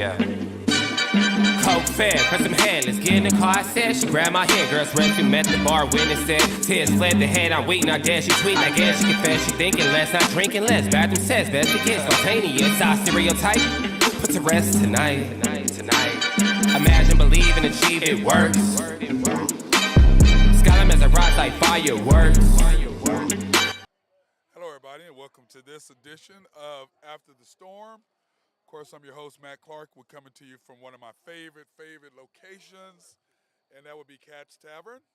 Yeah. Coke fed, press some head, let's get in the car, I said. She grabbed my hand, girls ran through, met the bar, witness said. Tears fled the head, I'm waiting, I guess she tweeting, I guess she confess, she thinking less, not drinking less. Bathroom says, best to get spontaneous, our stereotype. Put to rest tonight. Imagine, believe, and achieve, it works. Skyline as a rise like fireworks. Hello, everybody, and welcome to this edition of After the Storm. Of course, I'm your host, Matt Clark. We're coming to you from one of my favorite locations, and that would be Cat's Tavern.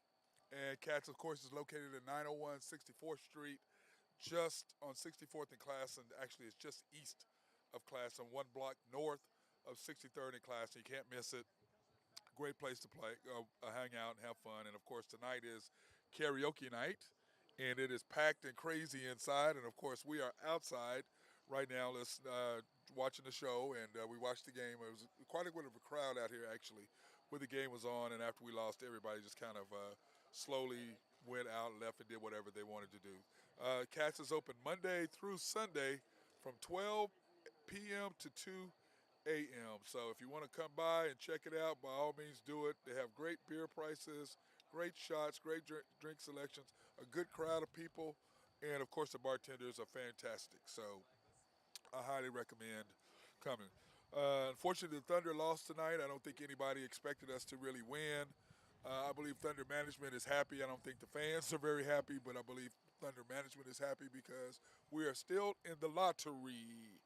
And Cat's, of course, is located at 901 64th Street, just on 64th and Class, and actually it's just east of Class, and one block north of 63rd and Class. You can't miss it. Great place to play, hang out and have fun. And, of course, tonight is karaoke night, and it is packed and crazy inside. And, of course, we are outside right now watching the show, and we watched the game. It was quite a bit of a crowd out here, actually, when the game was on. And after we lost, everybody just kind of slowly went out and left and did whatever they wanted to do. Cats is open Monday through Sunday from 12 p.m. to 2 a.m. So if you want to come by and check it out, by all means do it. They have great beer prices, great shots, great drink selections, a good crowd of people, and, of course, the bartenders are fantastic. So I highly recommend coming. Unfortunately, the Thunder lost tonight. I don't think anybody expected us to really win. I believe Thunder management is happy. I don't think the fans are very happy, but I believe Thunder management is happy because we are still in the lottery.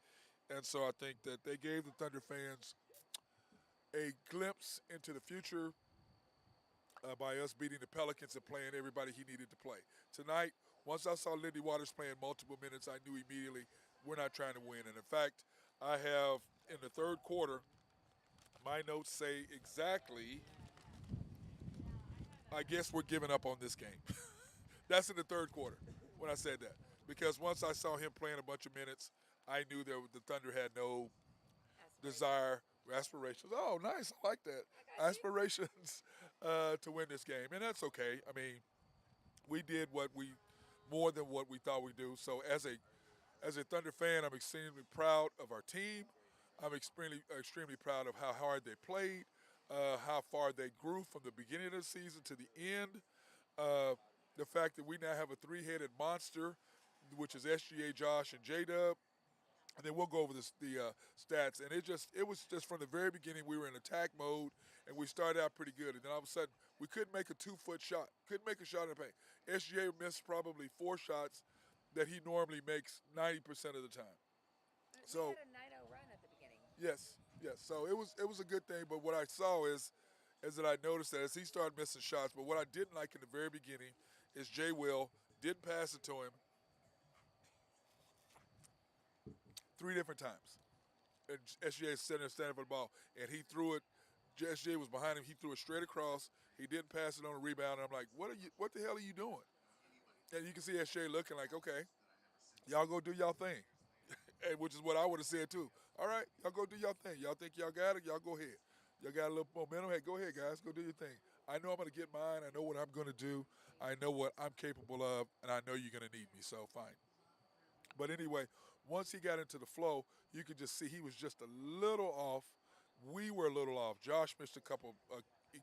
And so I think that they gave the Thunder fans a glimpse into the future by us beating the Pelicans and playing everybody he needed to play. Tonight, once I saw Lindy Waters playing multiple minutes, I knew immediately we're not trying to win. And, in fact, I have, in the third quarter, my notes say exactly, I guess we're giving up on this game. That's in the third quarter when I said that. Because once I saw him playing a bunch of minutes, I knew that the Thunder had no desire, aspirations. Oh, nice. I like that. Aspirations to win this game. And that's okay. I mean, we did more than what we thought we'd do. So as a Thunder fan, I'm extremely proud of our team. I'm extremely proud of how hard they played, how far they grew from the beginning of the season to the end. The fact that we now have a three-headed monster, which is SGA, Josh, and J-Dub. And then we'll go over the stats. And it was just from the very beginning, we were in attack mode, and we started out pretty good. And then all of a sudden, we couldn't make a 2-foot shot. Couldn't make a shot in the paint. SGA missed probably 4 shots that he normally makes 90% of the time. So we had a 9-0 run at the beginning. Yes. So it was a good thing. But what I saw is that I noticed that as he started missing shots. But what I didn't like in the very beginning is Jay Will didn't pass it to him 3 different times. And SGA standing for the ball, and he threw it. SGA was behind him. He threw it straight across. He didn't pass it on a rebound. And I'm like, what the hell are you doing? And you can see SGA looking like, okay, y'all go do y'all thing, and which is what I would have said too. All right, y'all go do y'all thing. Y'all think y'all got it? Y'all go ahead. Y'all got a little momentum? Hey, go ahead, guys. Go do your thing. I know I'm going to get mine. I know what I'm going to do. I know what I'm capable of, and I know you're going to need me, so fine. But anyway, once he got into the flow, you could just see he was just a little off. We were a little off. Josh missed a couple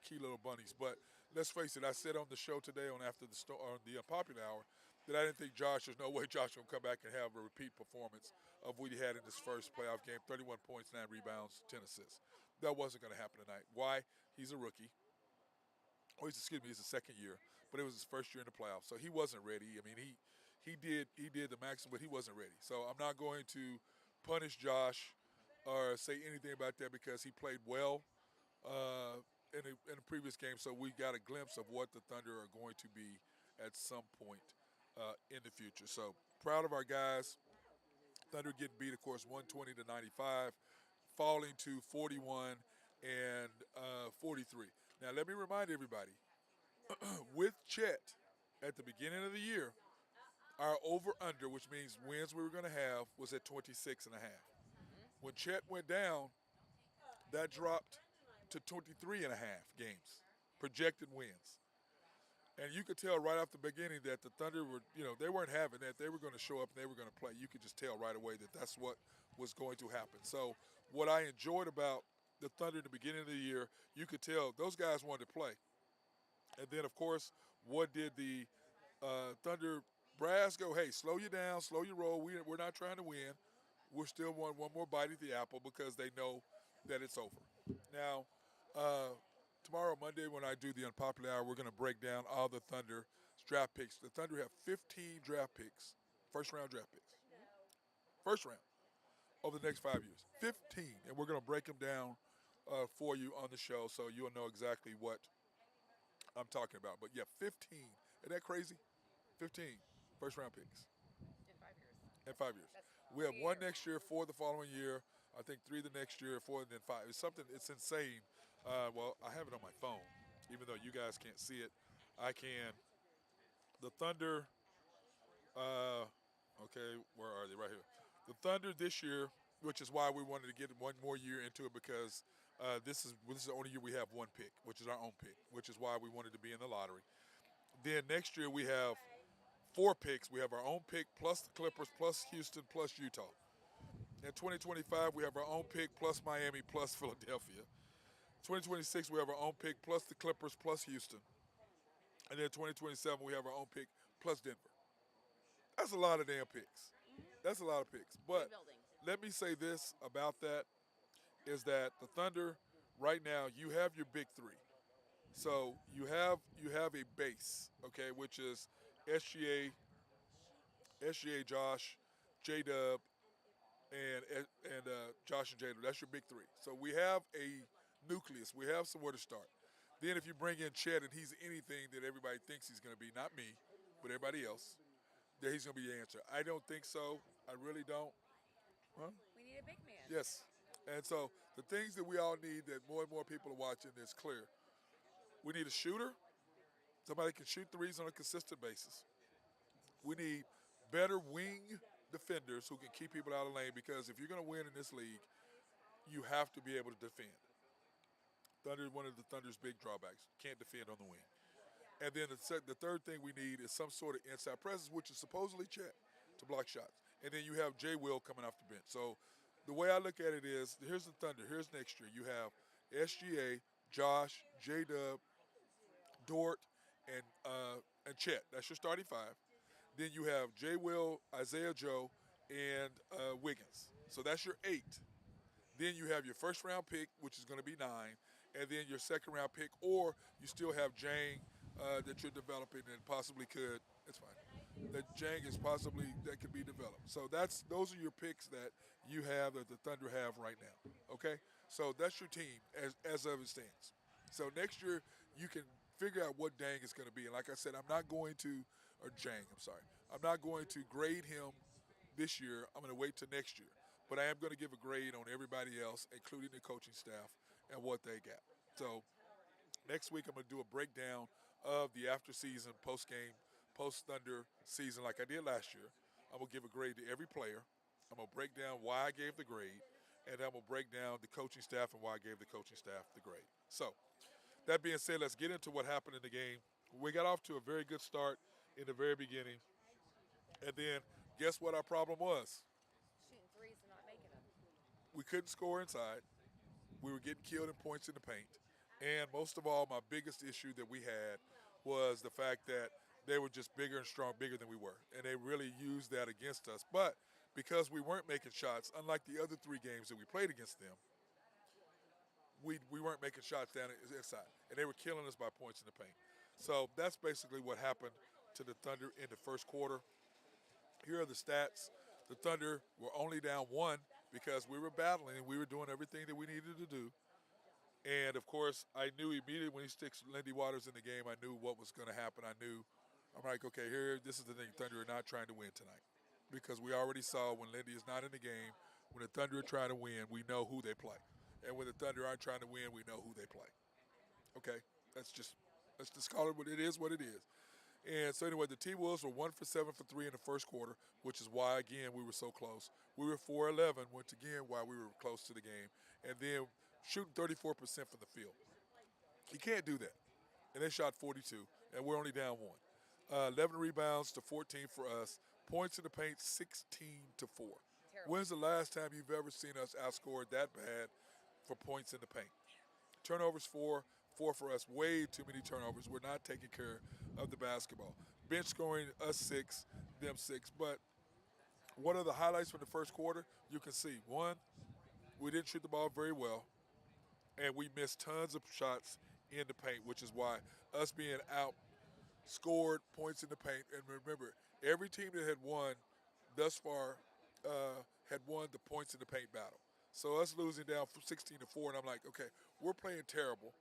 key little bunnies. But let's face it, I said on the show today on the Unpopular Hour that I didn't think there's no way Josh would come back and have a repeat performance of what he had in his first playoff game, 31 points, 9 rebounds, 10 assists. That wasn't going to happen tonight. Why? He's a rookie. He's a second year. But it was his first year in the playoffs. So he wasn't ready. I mean, he did the maximum, but he wasn't ready. So I'm not going to punish Josh or say anything about that because he played well in the previous game. So we got a glimpse of what the Thunder are going to be at some point in the future. So proud of our guys. Thunder getting beat, of course, 120 to 95, falling to 41 and 43. Now let me remind everybody, with Chet at the beginning of the year, our over-under, which means wins we were going to have, was at 26 and a half. When Chet went down, that dropped to 23 and a half games, projected wins. And you could tell right off the beginning that the Thunder were, they weren't having that. They were going to show up and they were going to play. You could just tell right away that that's what was going to happen. So what I enjoyed about the Thunder in the beginning of the year, you could tell those guys wanted to play. And then, of course, what did the Thunder brass go? Hey, slow you down, slow your roll. We're not trying to win. We're still want one more bite at the apple because they know that it's over. Now, uh, tomorrow, Monday, when I do the unpopular hour, we're going to break down all the Thunder draft picks. The Thunder have 15 draft picks, first round draft picks, first round over the next 5 years. 15, and we're going to break them down for you on the show so you'll know exactly what I'm talking about. But yeah, 15. Isn't that crazy? 15 first round picks In 5 years. in 5 years. That's We have pretty one good. next year, four the following year. I think three the next year, four, and then five. It's something. It's insane. Well, I have it on my phone, even though you guys can't see it. I can. The Thunder. Uh, okay, where are they? Right here. The Thunder this year, which is why we wanted to get one more year into it because this is the only year we have one pick, which is our own pick, which is why we wanted to be in the lottery. Then next year we have four picks. We have our own pick plus the Clippers plus Houston plus Utah. In 2025 we have our own pick plus Miami plus Philadelphia. 2026 we have our own pick plus the Clippers plus Houston. And then 2027 we have our own pick plus Denver. That's a lot of damn picks. That's a lot of picks. But Rebuilding. let me say this about that is that the Thunder right now you have your big three. So you have a base, okay, which is SGA, SGA Josh, J Dub, and Josh and J Dub. That's your big three. So we have a nucleus. We have somewhere to start. Then if you bring in Chet and he's anything that everybody thinks he's going to be, not me, but everybody else, that he's going to be the answer. I don't think so. I really don't. Huh? We need a big man. Yes. And so the things that we all need that more and more people are watching is clear. We need a shooter, somebody can shoot threes on a consistent basis. We need better wing defenders who can keep people out of the lane because if you're going to win in this league, you have to be able to defend. Thunder is one of the Thunder's big drawbacks. Can't defend on the wing. And then the third thing we need is some sort of inside presence, which is supposedly Chet to block shots. And then you have Jay Will coming off the bench. So the way I look at it is, here's the Thunder. Here's next year. You have SGA, Josh, J Dub, Dort, and Chet. That's your starting five. Then you have Jay Will, Isaiah Joe, and Wiggins. So that's your eight. Then you have your first round pick, which is going to be 9, and then your second round pick, or you still have Jang that you're developing and possibly could. It's fine. That Jang is possibly that could be developed. So those are your picks that you have that the Thunder have right now. Okay, so that's your team as of it stands. So next year you can figure out what Dang is going to be. And like I said, I'm not going to, or Jang, I'm sorry, I'm not going to grade him this year. I'm going to wait till next year. But I am going to give a grade on everybody else, including the coaching staff and what they got. So next week I'm going to do a breakdown of the after season, post game, post Thunder season like I did last year. I'm going to give a grade to every player. I'm going to break down why I gave the grade, and I'm going to break down the coaching staff and why I gave the coaching staff the grade. So that being said, let's get into what happened in the game. We got off to a very good start in the very beginning, and then guess what our problem was? Shooting threes and not making them. We couldn't score inside. We were getting killed in points in the paint. And most of all, my biggest issue that we had was the fact that they were just bigger and strong, bigger than we were. And they really used that against us. But because we weren't making shots, unlike the other 3 games that we played against them, we weren't making shots down inside. And they were killing us by points in the paint. So that's basically what happened to the Thunder in the first quarter. Here are the stats. The Thunder were only down 1 because we were battling and we were doing everything that we needed to do. And, of course, I knew immediately when he sticks Lindy Waters in the game, I knew what was going to happen. I'm like, okay, this is the thing. Thunder are not trying to win tonight because we already saw when Lindy is not in the game, when the Thunder are trying to win, we know who they play. And when the Thunder aren't trying to win, we know who they play. Okay? Let's just call it what it is, what it is. And so anyway, the T-Wolves were 1 for 7 for 3 in the first quarter, which is why, again, we were so close. We were 4-11, once again, why we were close to the game. And then shooting 34% from the field. You can't do that. And they shot 42, and we're only down 1. 11 rebounds to 14 for us. Points in the paint, 16 to 4. Terrible. When's the last time you've ever seen us outscored that bad for points in the paint. Turnovers four for us. Way too many turnovers. We're not taking care of the basketball. Bench scoring us 6, them 6. But what are the highlights from the first quarter? You can see one, we didn't shoot the ball very well, and we missed tons of shots in the paint, which is why us being out scored points in the paint. And remember, every team that had won thus far had won the points in the paint battle. So us losing down 16-4, and I'm like, okay, we're playing terrible.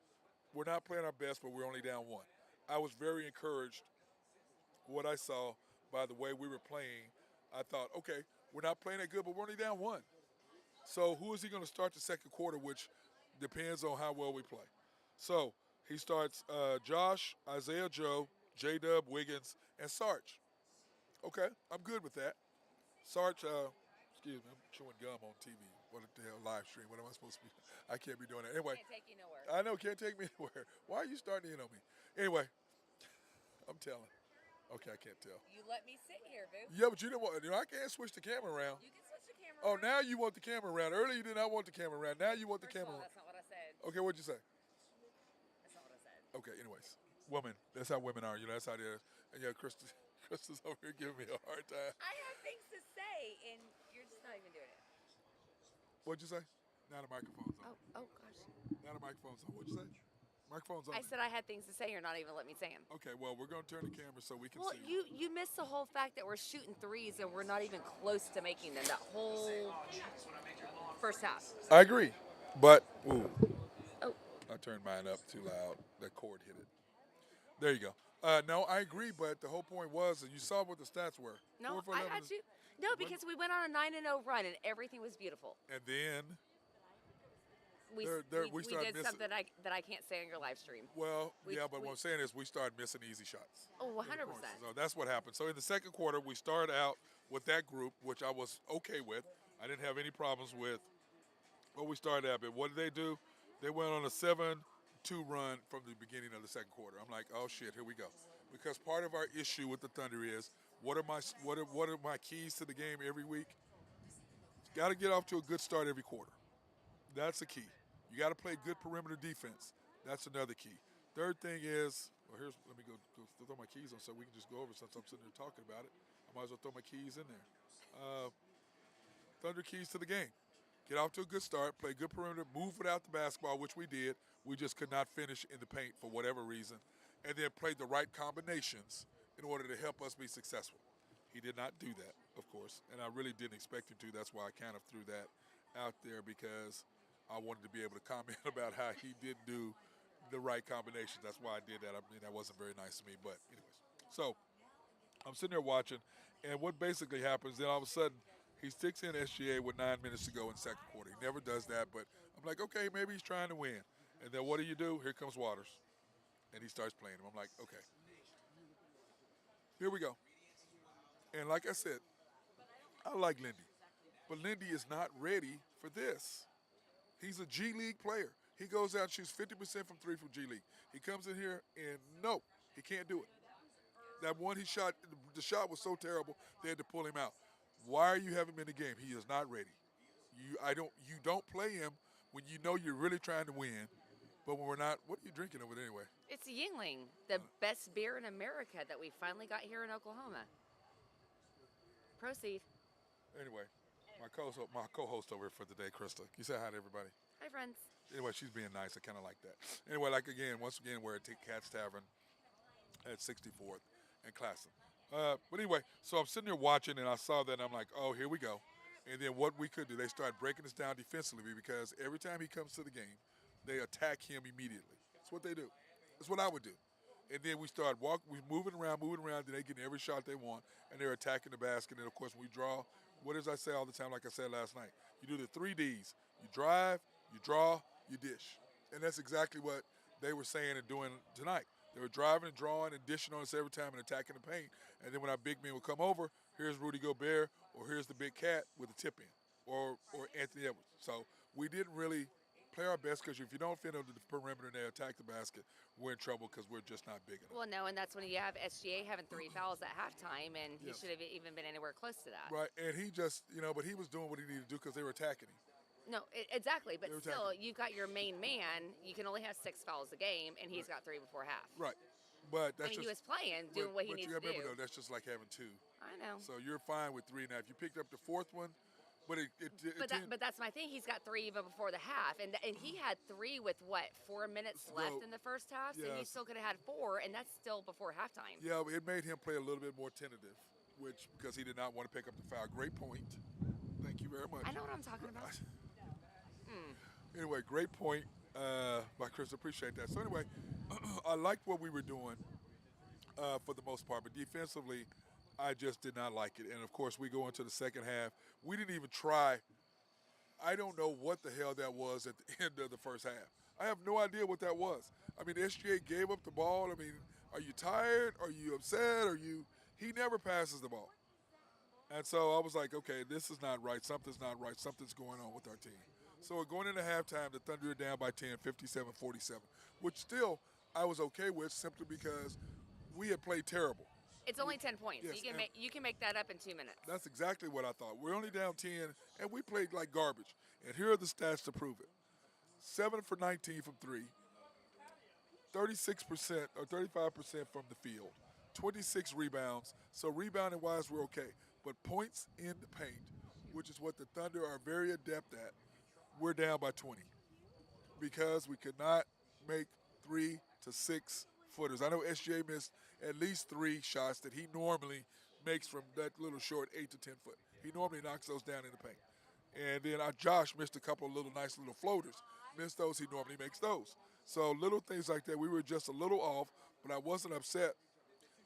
We're not playing our best, but we're only down 1. I was very encouraged what I saw by the way we were playing. I thought, okay, we're not playing that good, but we're only down 1. So who is he going to start the second quarter, which depends on how well we play. So he starts Josh, Isaiah Joe, J-Dub, Wiggins, and Sarge. Okay, I'm good with that. Sarge, excuse me, I'm chewing gum on TV. What the hell, live stream? What am I supposed to be? I can't be doing that. Anyway, Can't take you nowhere. I know, can't take me anywhere. Why are you starting in on me? Anyway, I'm telling. Okay, I can't tell. You let me sit here, boo. Yeah, but you didn't want. I can't switch the camera around. You can switch the camera. Oh, around. now you want the camera around. Earlier you did not want the camera around. Now you want the First of camera all, around. that's not what I said. Okay, what'd you say? That's not what I said. Okay, anyways, women. That's how women are. You know, that's how it is. And yeah, Krista's over here giving me a hard time. I have things to say, and you're just not even doing it. What'd you say? Now the microphone's on. Oh gosh. Now the microphone's on. What'd you say? Microphone's on. I said I had things to say. You're not even letting me say them. Okay, well, we're going to turn the camera so we can Well, see. you missed the whole fact that we're shooting threes and we're not even close to making them. That whole first half. I agree, but ooh, Oh, I turned mine up too loud. That cord hit it. There you go. No, I agree, but the whole point was, and you saw what the stats were. no, 4 for I 11 had you. No, because we went on a 9-0 run and everything was beautiful. And then, We we started did missing- something that I can't say on your live stream. well, We- yeah, but we- what I'm saying is we started missing easy shots. Oh, in the 100%. corners. So that's what happened. So in the second quarter, we started out with that group, which I was okay with. I didn't have any problems with what we started out. But what did they do? They went on a 7-2 run from the beginning of the second quarter. I'm like, oh shit, here we go. Because part of our issue with the Thunder is what are my keys to the game every week? Got to get off to a good start every quarter. That's the key. You got to play good perimeter defense. That's another key. Third thing is, well, let me go throw my keys on so we can just go over since I'm sitting there talking about it. I might as well throw my keys in there. Thunder keys to the game. Get off to a good start, play good perimeter, move without the basketball, which we did. We just could not finish in the paint for whatever reason. And then play the right combinations in order to help us be successful. He did not do that, of course, and I really didn't expect him to. That's why I kind of threw that out there because I wanted to be able to comment about how he didn't do the right combinations. That's why I did that. I mean, that wasn't very nice of me, but anyways. So I'm sitting there watching, and what basically happens, then all of a sudden, he sticks in SGA with 9 minutes to go in the second quarter. He never does that, but I'm like, okay, maybe he's trying to win. And then what do? Here comes Waters, and he starts playing him. I'm like, okay, here we go. And like I said, I like Lindy, but Lindy is not ready for this. He's a G League player. He goes out and shoots 50% from 3 from G League. He comes in here and no, he can't do it. That one he shot, the shot was so terrible they had to pull him out. Why are you having him in the game? He is not ready. You don't play him when you know you're really trying to win. But when we're not, what are you drinking over there anyway? It's Yingling, the best beer in America that we finally got here in Oklahoma. Proceed. Anyway, my co-host over here for the day, Krista. You say hi to everybody. Hi, friends. Anyway, she's being nice. I kind of like that. Anyway, once again, we're at Cat's Tavern at 64th and Classen. But anyway, so I'm sitting there watching, and I saw that, and I'm like, oh, here we go. And then what we could do, they start breaking us down defensively because every time he comes to the game, they attack him immediately. That's what they do. That's what I would do. And then we start we're moving around, then they get every shot they want, and they're attacking the basket. And, of course, we draw. What does I say all the time, like I said last night? You do the 3 Ds. You drive, you draw, you dish. And that's exactly what they were saying and doing tonight. They were driving and drawing and dishing on us every time and attacking the paint. And then when our big men would come over, here's Rudy Gobert or here's the big cat with a tip in or Anthony Edwards. So we didn't really play our best because if you don't fit under the perimeter and they attack the basket, we're in trouble because we're just not big enough. Well, no, and that's when you have SGA having 3 fouls at halftime, and he Yes. should have even been anywhere close to that. Right, and he just, but he was doing what he needed to do because they were attacking him. No, exactly. But They were still, attacking. you've got your main man. You can only have 6 fouls a game, and he's got 3 before half. Right. But that's I mean, just. he was playing, doing what he needs you to gotta remember do. though, that's just like having 2. I know. So you're fine with 3 now. If you picked up the 4th one, but But that's my thing. He's got 3 even before the half, and he had 3 with what 4 minutes left in the first half, so he yes. still could have had 4, and that's still before halftime. Yeah, it made him play a little bit more tentative, because he did not want to pick up the foul. Great point. Thank you very much. I know what I'm talking about. Anyway, great point by Chris. Appreciate that. So anyway, I liked what we were doing for the most part, but defensively, I just did not like it. And of course, we go into the second half. We didn't even try. I don't know what the hell that was at the end of the first half. I have no idea what that was. I mean, SGA gave up the ball. I mean, are you tired? Are you upset? He never passes the ball. And so I was like, okay, this is not right. Something's not right. Something's going on with our team. So we're going into halftime. The Thunder are down by 10, 57-47, which still I was okay with simply because we had played terrible. It's only 10 points. Yes, You can make that up in 2 minutes. That's exactly what I thought. We're only down 10, and we played like garbage. And here are the stats to prove it. 7 for 19 from 3, 36% or 35% from the field, 26 rebounds. So rebounding-wise, we're okay. But points in the paint, which is what the Thunder are very adept at, we're down by 20 because we could not make 3 to 6 footers. I know SGA missed at least 3 shots that he normally makes from that little short 8 to 10 foot. He normally knocks those down in the paint. And then Josh missed a couple of nice little floaters. Missed those, he normally makes those. So little things like that, we were just a little off, but I wasn't upset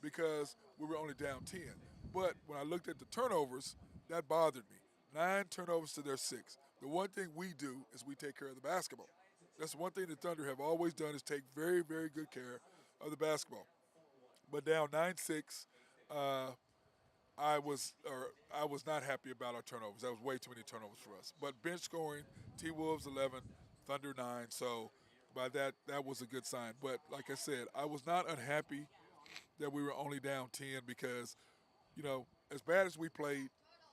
because we were only down 10. But when I looked at the turnovers, that bothered me. 9 turnovers to their 6. The one thing we do is we take care of the basketball. That's one thing the Thunder have always done is take very, very good care of the basketball. But down 9-6, I was not happy about our turnovers. That was way too many turnovers for us. But bench scoring, T-Wolves 11, Thunder 9. So by that was a good sign. But like I said, I was not unhappy that we were only down 10 because, as bad as we played,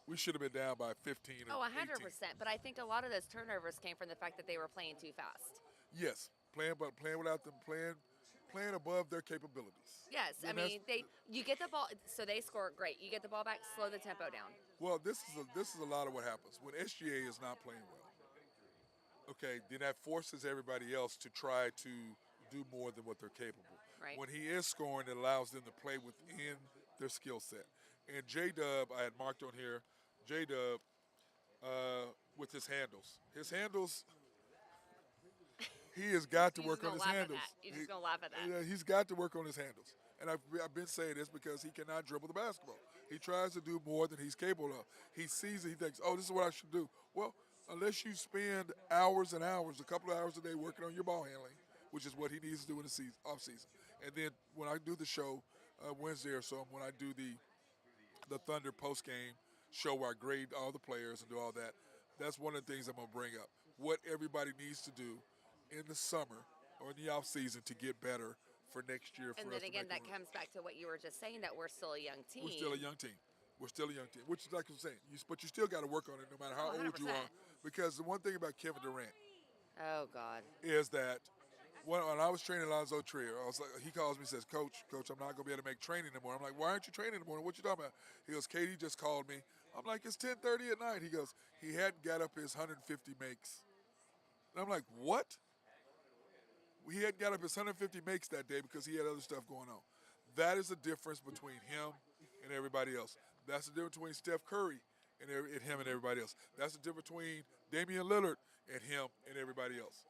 we should have been down by 15 or 100%. 18. But I think a lot of those turnovers came from the fact that they were playing too fast. Yes, playing without them, playing above their capabilities. Yes, And I mean you get the ball, so they score great. You get the ball back, slow the tempo down. Well, this is a lot of what happens when SGA is not playing well. Okay, then that forces everybody else to try to do more than what they're capable. Right. When he is scoring, it allows them to play within their skill set. And J-Dub, I had marked on here, J-Dub with his handles. His handles, he has got to work on his handles. You're just going to laugh at that. Yeah, he's got to work on his handles. And I've been saying this because he cannot dribble the basketball. He tries to do more than he's capable of. He sees it, he thinks, oh, this is what I should do. Well, unless you spend hours and hours, a couple of hours a day working on your ball handling, which is what he needs to do in the off season. And then when I do the show Wednesday or so, when I do the Thunder post-game show where I grade all the players and do all that, that's one of the things I'm going to bring up. What everybody needs to do in the summer or in the off season to get better for next year. And then again, that comes back to what you were just saying, that we're still a young team. We're still a young team. Which is like I'm saying. But you still got to work on it no matter how old you 100%. are. Because the one thing about Kevin Durant Oh, God. is that when I was training Lonzo Trier, he calls me and says, Coach, I'm not going to be able to make training anymore. I'm like, why aren't you training anymore? What you talking about? He goes, Katie just called me. I'm like, it's 10:30 at night. He goes, he hadn't got up his 150 makes. And I'm like, what? He hadn't got up his 150 makes that day because he had other stuff going on. That is the difference between him and everybody else. That's the difference between Steph Curry and him and everybody else. That's the difference between Damian Lillard and him and everybody else.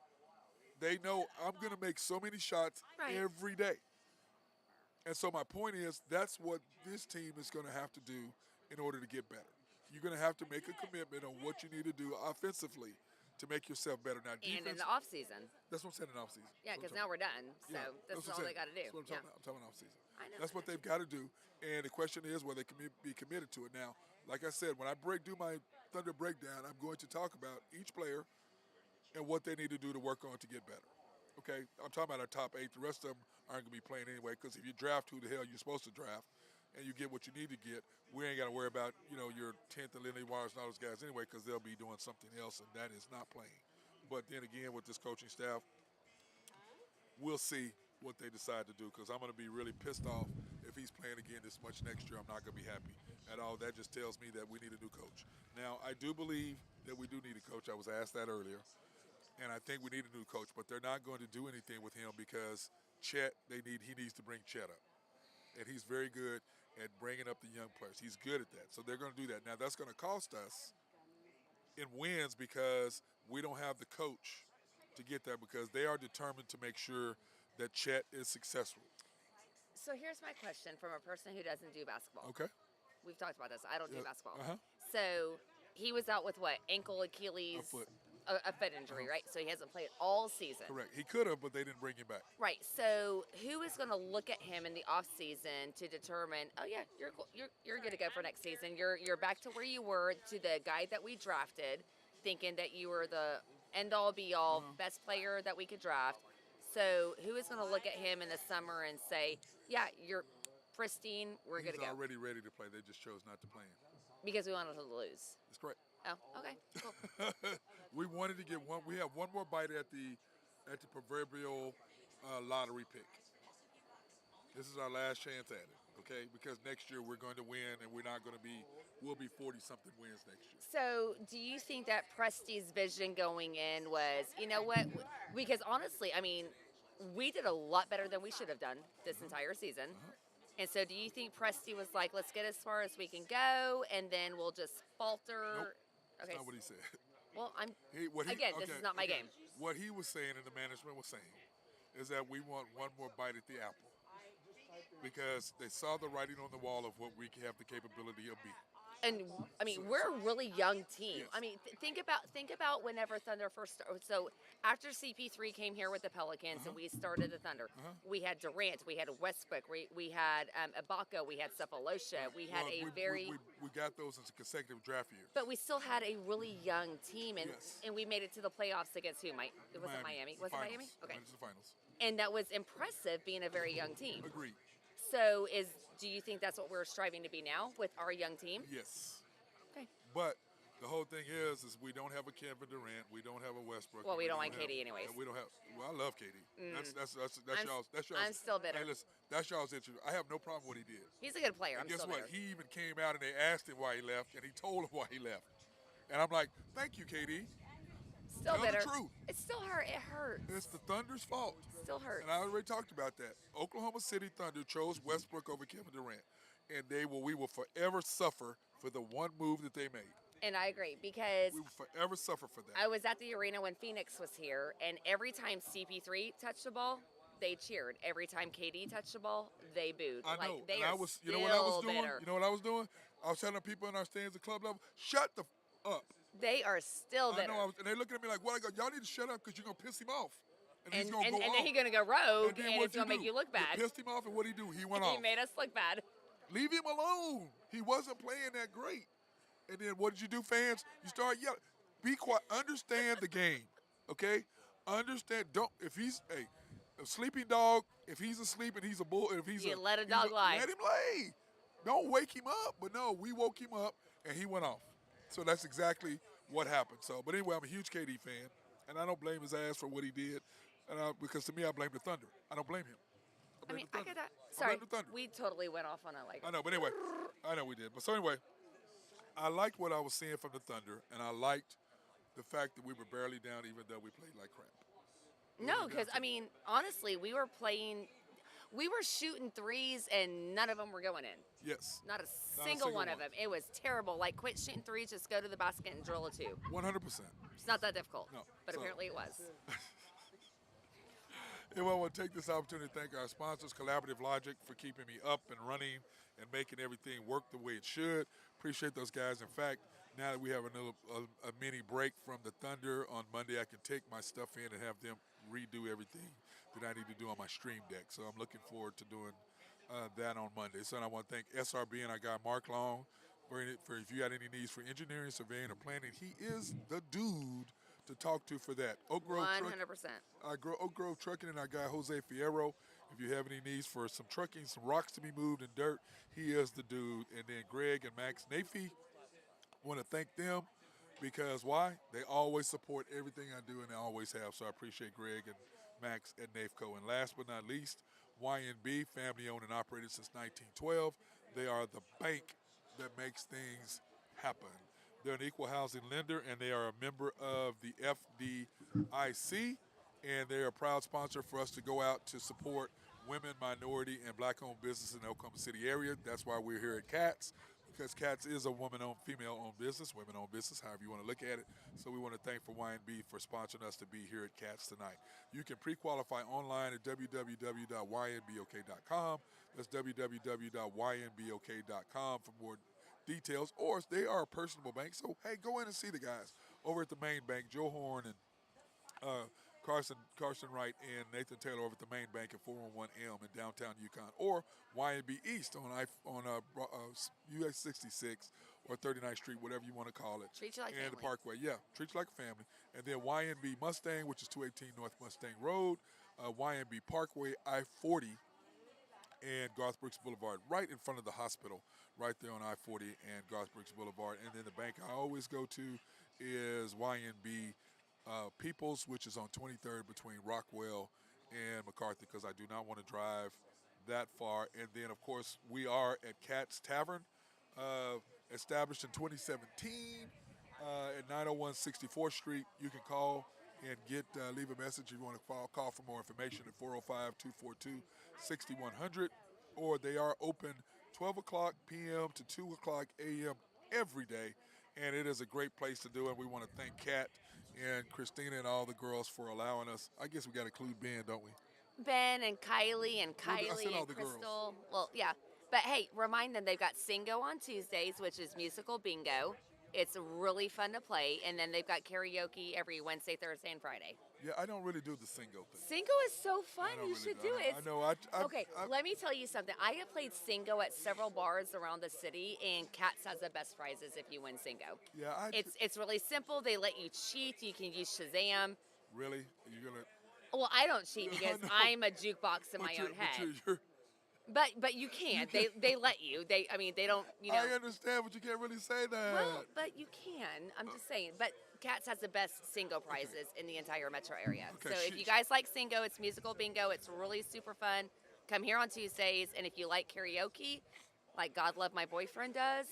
They know I'm going to make so many shots every day. And so my point is that's what this team is going to have to do in order to get better. You're going to have to make a commitment on what you need to do offensively to make yourself better. Now, defense, And in the off season. that's what I'm saying in off season. Yeah, because now we're done. So this is all they got to do. That's what I'm talking about. I'm talking off season. I know. That's what they've got to do. And the question is whether they can be committed to it. Now, like I said, when I do my Thunder breakdown, I'm going to talk about each player and what they need to do to work on to get better. Okay? I'm talking about our top 8. The rest of them aren't going to be playing anyway because if you draft who the hell you're supposed to draft, and you get what you need to get, we ain't got to worry about, your 10th and Lenny Waters and all those guys anyway, because they'll be doing something else, and that is not playing. But then again, with this coaching staff, we'll see what they decide to do, because I'm going to be really pissed off if he's playing again this much next year. I'm not going to be happy at all. That just tells me that we need a new coach. Now, I do believe that we do need a coach. I was asked that earlier, and I think we need a new coach, but they're not going to do anything with him because Chet, he needs to bring Chet up. And he's very good at bringing up the young players. He's good at that. So they're going to do that. Now, that's going to cost us in wins because we don't have the coach to get there, because they are determined to make sure that Chet is successful. So here's my question from a person who doesn't do basketball. Okay. We've talked about this. I don't do basketball. Uh-huh. So he was out with what? Ankle, Achilles? A foot injury, right? So he hasn't played all season. Correct. He could have, but they didn't bring him back. Right. So who is going to look at him in the off season to determine, oh yeah, you're good to go for next season. You're back to where you were, to the guy that we drafted, thinking that you were the end all be all best player that we could draft. So who is going to look at him in the summer and say, yeah, you're pristine, we're good to go? He's already ready to play. They just chose not to play him. Because we wanted to lose. That's correct. Oh, okay, cool. We wanted to get one. We have one more bite at the proverbial lottery pick. This is our last chance at it, okay? Because next year we're going to win, and we'll be 40-something wins next year. So do you think that Presti's vision going in was, you know what? Because honestly, I mean, we did a lot better than we should have done this entire season. And so do you think Presti was like, let's get as far as we can go, and then we'll just falter? Nope. Okay. That's not what he said. Well, this okay, is not my game. What he was saying, and the management was saying, is that we want one more bite at the apple, because they saw the writing on the wall of what we have the capability of being. And I mean, we're a really young team. Yes. I mean, think about whenever Thunder first started. So after CP3 came here with the Pelicans and we started the Thunder, we had Durant, we had Westbrook, we had Ibaka, we had Cephalosha, we had we got those in consecutive draft years. But we still had a really young team, and Yes. and we made it to the playoffs against who? Was it Miami? Was it Miami? Okay. Went to the finals. And that was impressive, being a very young team. Agreed. So do you think that's what we're striving to be now with our young team? Yes. Okay. But the whole thing is we don't have a Kevin Durant, we don't have a Westbrook. Well, we don't want KD anyways. We don't have. Well, I love KD. That's y'all's. I'm still bitter. Hey, listen, that's y'all's issue. I have no problem with what he did. He's a good player. And I'm guess still what? bitter. He even came out and they asked him why he left, and he told them why he left. And I'm like, thank you, KD. Still Tell the bitter. truth. It still hurt. It hurts. It's the Thunder's fault. Still hurts. And I already talked about that. Oklahoma City Thunder chose Westbrook over Kevin Durant, and we will forever suffer for the one move that they made. And I agree, because We will forever suffer for that. I was at the arena when Phoenix was here, and every time CP3 touched the ball, they cheered. Every time KD touched the ball, they booed. I know. Like, they and are I was, you know what I was still doing? bitter. You know what I was doing? I was telling people in our stands at club level, shut the up. They are still I bitter. know. And they're looking at me like, what? I go, y'all need to shut up because you're going to piss him off. And he's going to go and off. then he's going to go rogue, then and what'd it's going to do? make you look bad. You pissed him off, and what'd he do? He went He off. made us look bad. Leave him alone. He wasn't playing that great. And then what did you do, fans? You start yelling. Be quiet. Understand the game, okay? Understand. A sleeping dog, if he's asleep and he's a bull, if he's You let a dog lie. Let him lay. Don't wake him up. But no, we woke him up, and he went off. So that's exactly what happened. So, but anyway, I'm a huge KD fan, and I don't blame his ass for what he did, because to me, I blame the Thunder. I don't blame him. I mean, I get that. I Sorry, blame the Thunder. we totally went off on a I know, but anyway, I know we did. But so anyway, I liked what I was seeing from the Thunder, and I liked the fact that we were barely down, even though we played like crap. No, because, I mean, honestly, we were shooting threes, and none of them were going in. Yes. Not a single one of them. It was terrible. Like, quit shooting threes, just go to the basket and drill a two. 100%. It's not that difficult. No. But So- apparently it was. Anyway, I want to take this opportunity to thank our sponsors, Collaborative Logic, for keeping me up and running and making everything work the way it should. Appreciate those guys. In fact, now that we have a mini break from the Thunder on Monday, I can take my stuff in and have them redo everything that I need to do on my stream deck. So I'm looking forward to doing that on Monday. So I want to thank SRB and our guy Mark Long for if you got any needs for engineering, surveying, or planning. He is the dude to talk to for that. Oak Grove 100%. Oak Grove Trucking and our guy Jose Fierro If you have any needs for some trucking, some rocks to be moved and dirt, he is the dude. And then Greg and Max Nafee, want to thank them because why? They always support everything I do and they always have. So I appreciate Greg and Max at NAFCO. And last but not least, YNB, family owned and operated since 1912. They are the bank that makes things happen. They're an equal housing lender and they are a member of the FDIC. And they're a proud sponsor for us to go out to support women, minority, and black-owned business in the Oklahoma City area. That's why we're here at CATS, because CATS is a woman-owned, female-owned business, women-owned business, however you want to look at it. So we want to thank for YNB for sponsoring us to be here at CATS tonight. You can pre-qualify online at www.ynbok.com. That's www.ynbok.com for more details. Or they are a personable bank, so hey, go in and see the guys over at the main bank, Joe Horn and Carson Wright and Nathan Taylor over at the main bank at 411 Elm in downtown Yukon, or YNB East on US 66 or 39th Street, whatever you want to call it. Treat you like and family. the Parkway, yeah, treat you like a family. And then YNB Mustang, which is 218 North Mustang Road, YNB Parkway, I-40, and Garth Brooks Boulevard, right in front of the hospital, right there on I-40 and Garth Brooks Boulevard. And then the bank I always go to is YNB Peoples, which is on 23rd between Rockwell and McCarthy, because I do not want to drive that far. And then, of course, we are at Cat's Tavern, established in 2017 at 901 64th Street. You can call and leave a message if you want to call for more information at 405-242-6100. Or they are open 12 o'clock p.m. to 2 o'clock a.m. every day. And it is a great place to do it. We want to thank Kat and Christina and all the girls for allowing us. I guess we got to include Ben, don't we? Ben and Kylie I said all and the Crystal. girls. Well, yeah. But hey, remind them they've got Singo on Tuesdays, which is musical bingo. It's really fun to play. And then they've got karaoke every Wednesday, Thursday, and Friday. Yeah, I don't really do the single thing. Singo is so fun. I don't You really should do do it. I know. I Let me tell you something. I have played Singo at several bars around the city, and Cats has the best prizes if you win Singo. Yeah, It's really simple. They let you cheat. You can use Shazam. really. You're gonna. Well, I don't cheat because know. I'm a jukebox in my own head. But you can. They let you. They don't. You know. I understand, but you can't really say that. Well, but you can. I'm just saying. But Cats has the best Singo prizes in the entire metro area. Okay, So if you guys like Singo, it's musical bingo. It's really super fun. Come here on Tuesdays, and if you like karaoke, like God Love My Boyfriend does,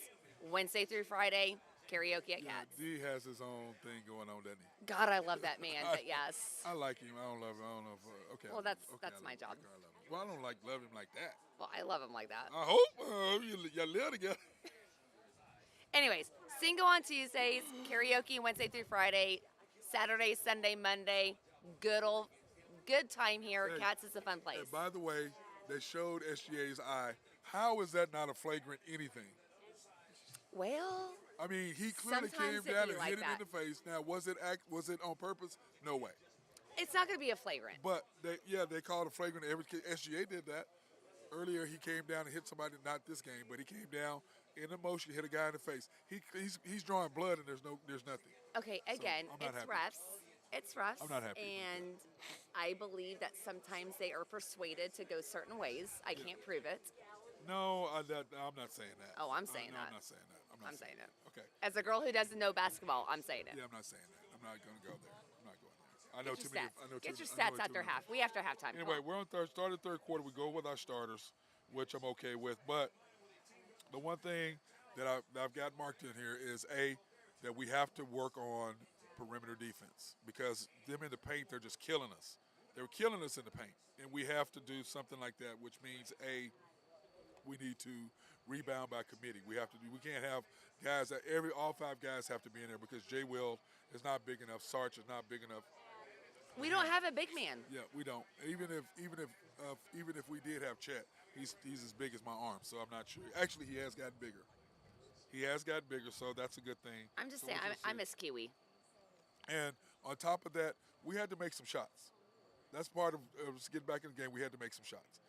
Wednesday through Friday, karaoke at Cats. D has his own thing going on, doesn't he? God, I love that man. But yes. I like him. I don't love him. I don't know if. Okay. Well, I that's love my him. job. Okay, I love him. Well, I don't love him like that. Well, I love him like that. I hope you live together. Anyways, Single on Tuesdays, karaoke Wednesday through Friday, Saturday, Sunday, Monday. Good time here. Hey, Cats is a fun place. And by the way, they showed SGA's eye. How is that not a flagrant anything? Well, I mean, he clearly sometimes came it down be and like hit him that. in the face. Now, was it on purpose? No way. it's not going to be a flagrant. But they called a flagrant. SGA did that. Earlier, he came down and hit somebody, not this game, but he came down in emotion, hit a guy in the face. He's drawing blood, and there's nothing. Okay, again, I'm not it's happy. refs. It's refs. I'm not happy. And I believe that sometimes they are persuaded to go certain ways. I can't prove it. No, I'm not saying that. Oh, I'm saying no, that. I'm not saying that. I'm saying it. Okay. As a girl who doesn't know basketball, I'm saying it. Yeah, I'm not saying that. I'm not going to go there. I'm not going there. I know Get too your many. stats. I know Get too, your I know stats too after many. half. We after halftime. Come Anyway, on. we're on started third quarter. We go with our starters, which I'm okay with. But the one thing that I've got marked in here is that we have to work on perimeter defense, because them in the paint, they're just killing us. They're killing us in the paint, and we have to do something like that, which means we need to rebound by committee. We can't have guys all five guys have to be in there, because Jay Will is not big enough. Sarge is not big enough. We don't have a big man. Yeah, we don't. Even if we did have Chet, he's as big as my arm, so I'm not sure. Actually, he has gotten bigger. He has gotten bigger, so that's a good thing. I'm just So saying, we'll I see. miss Kiwi. And on top of that, we had to make some shots. That's part of getting back in the game. We had to make some shots,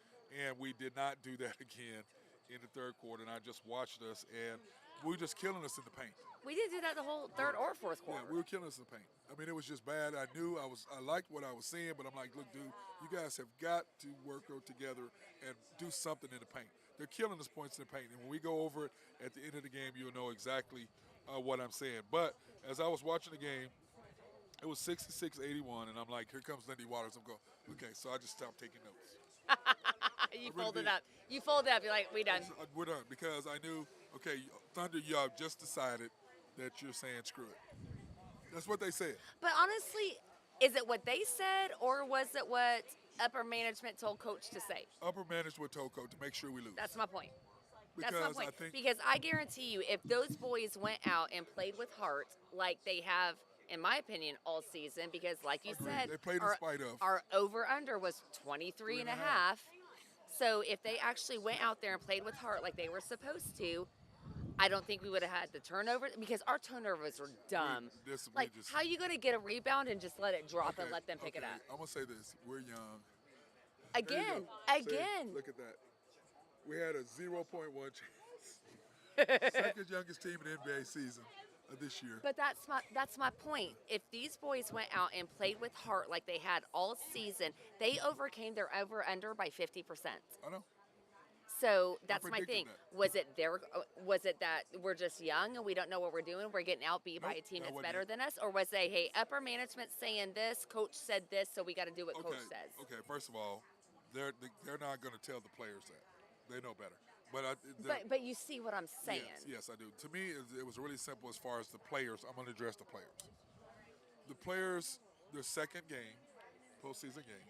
and we did not do that again in the third quarter. And I just watched us, and we were just killing us in the paint. We didn't do that the whole third or fourth quarter. Yeah, we were killing us in the paint. I mean, it was just bad. I knew I liked what I was seeing, but I'm like, look, dude, you guys have got to work together and do something in the paint. They're killing us points in the paint, and when we go over it at the end of the game, you'll know exactly what I'm saying. But as I was watching the game, it was 66-81, and I'm like, here comes Lindy Waters. I'm going, okay, so I just stopped taking notes. You really folded did. up. You folded up. You're like, we done. We're done because I knew, okay, Thunder, y'all just decided that you're saying screw it. That's what they said. But honestly, is it what they said, or was it what upper management told coach to say? Upper management told coach to make sure we lose. That's my point. because That's my point. I think Because I guarantee you, if those boys went out and played with heart, like they have, in my opinion, all season, because like you Agreed. said, They played in spite of. our over-under was 23 and a half. So if they actually went out there and played with heart like they were supposed to, I don't think we would have had the turnover, because our turnovers were dumb. Like, how you going to get a rebound and just let it drop and let them pick it up? I'm going to say this. We're young. Again. Look at that. We had a 0.1 chance. Second youngest team in the NBA season this year. But that's my point. If these boys went out and played with heart like they had all season, they overcame their over/under by 50%. I know. So that's my thing. predicted Was it that we're just young and we don't know what we're doing? We're getting outbeat by a team that that's wasn't better it. than us, or was they, hey, upper management saying this, coach said this, so we got to do what coach says? Okay. First of all, they're not going to tell the players that. They know better. But you see what I'm saying? Yes, I do. To me, it was really simple as far as the players. I'm going to address the players. The players, their second game, postseason game.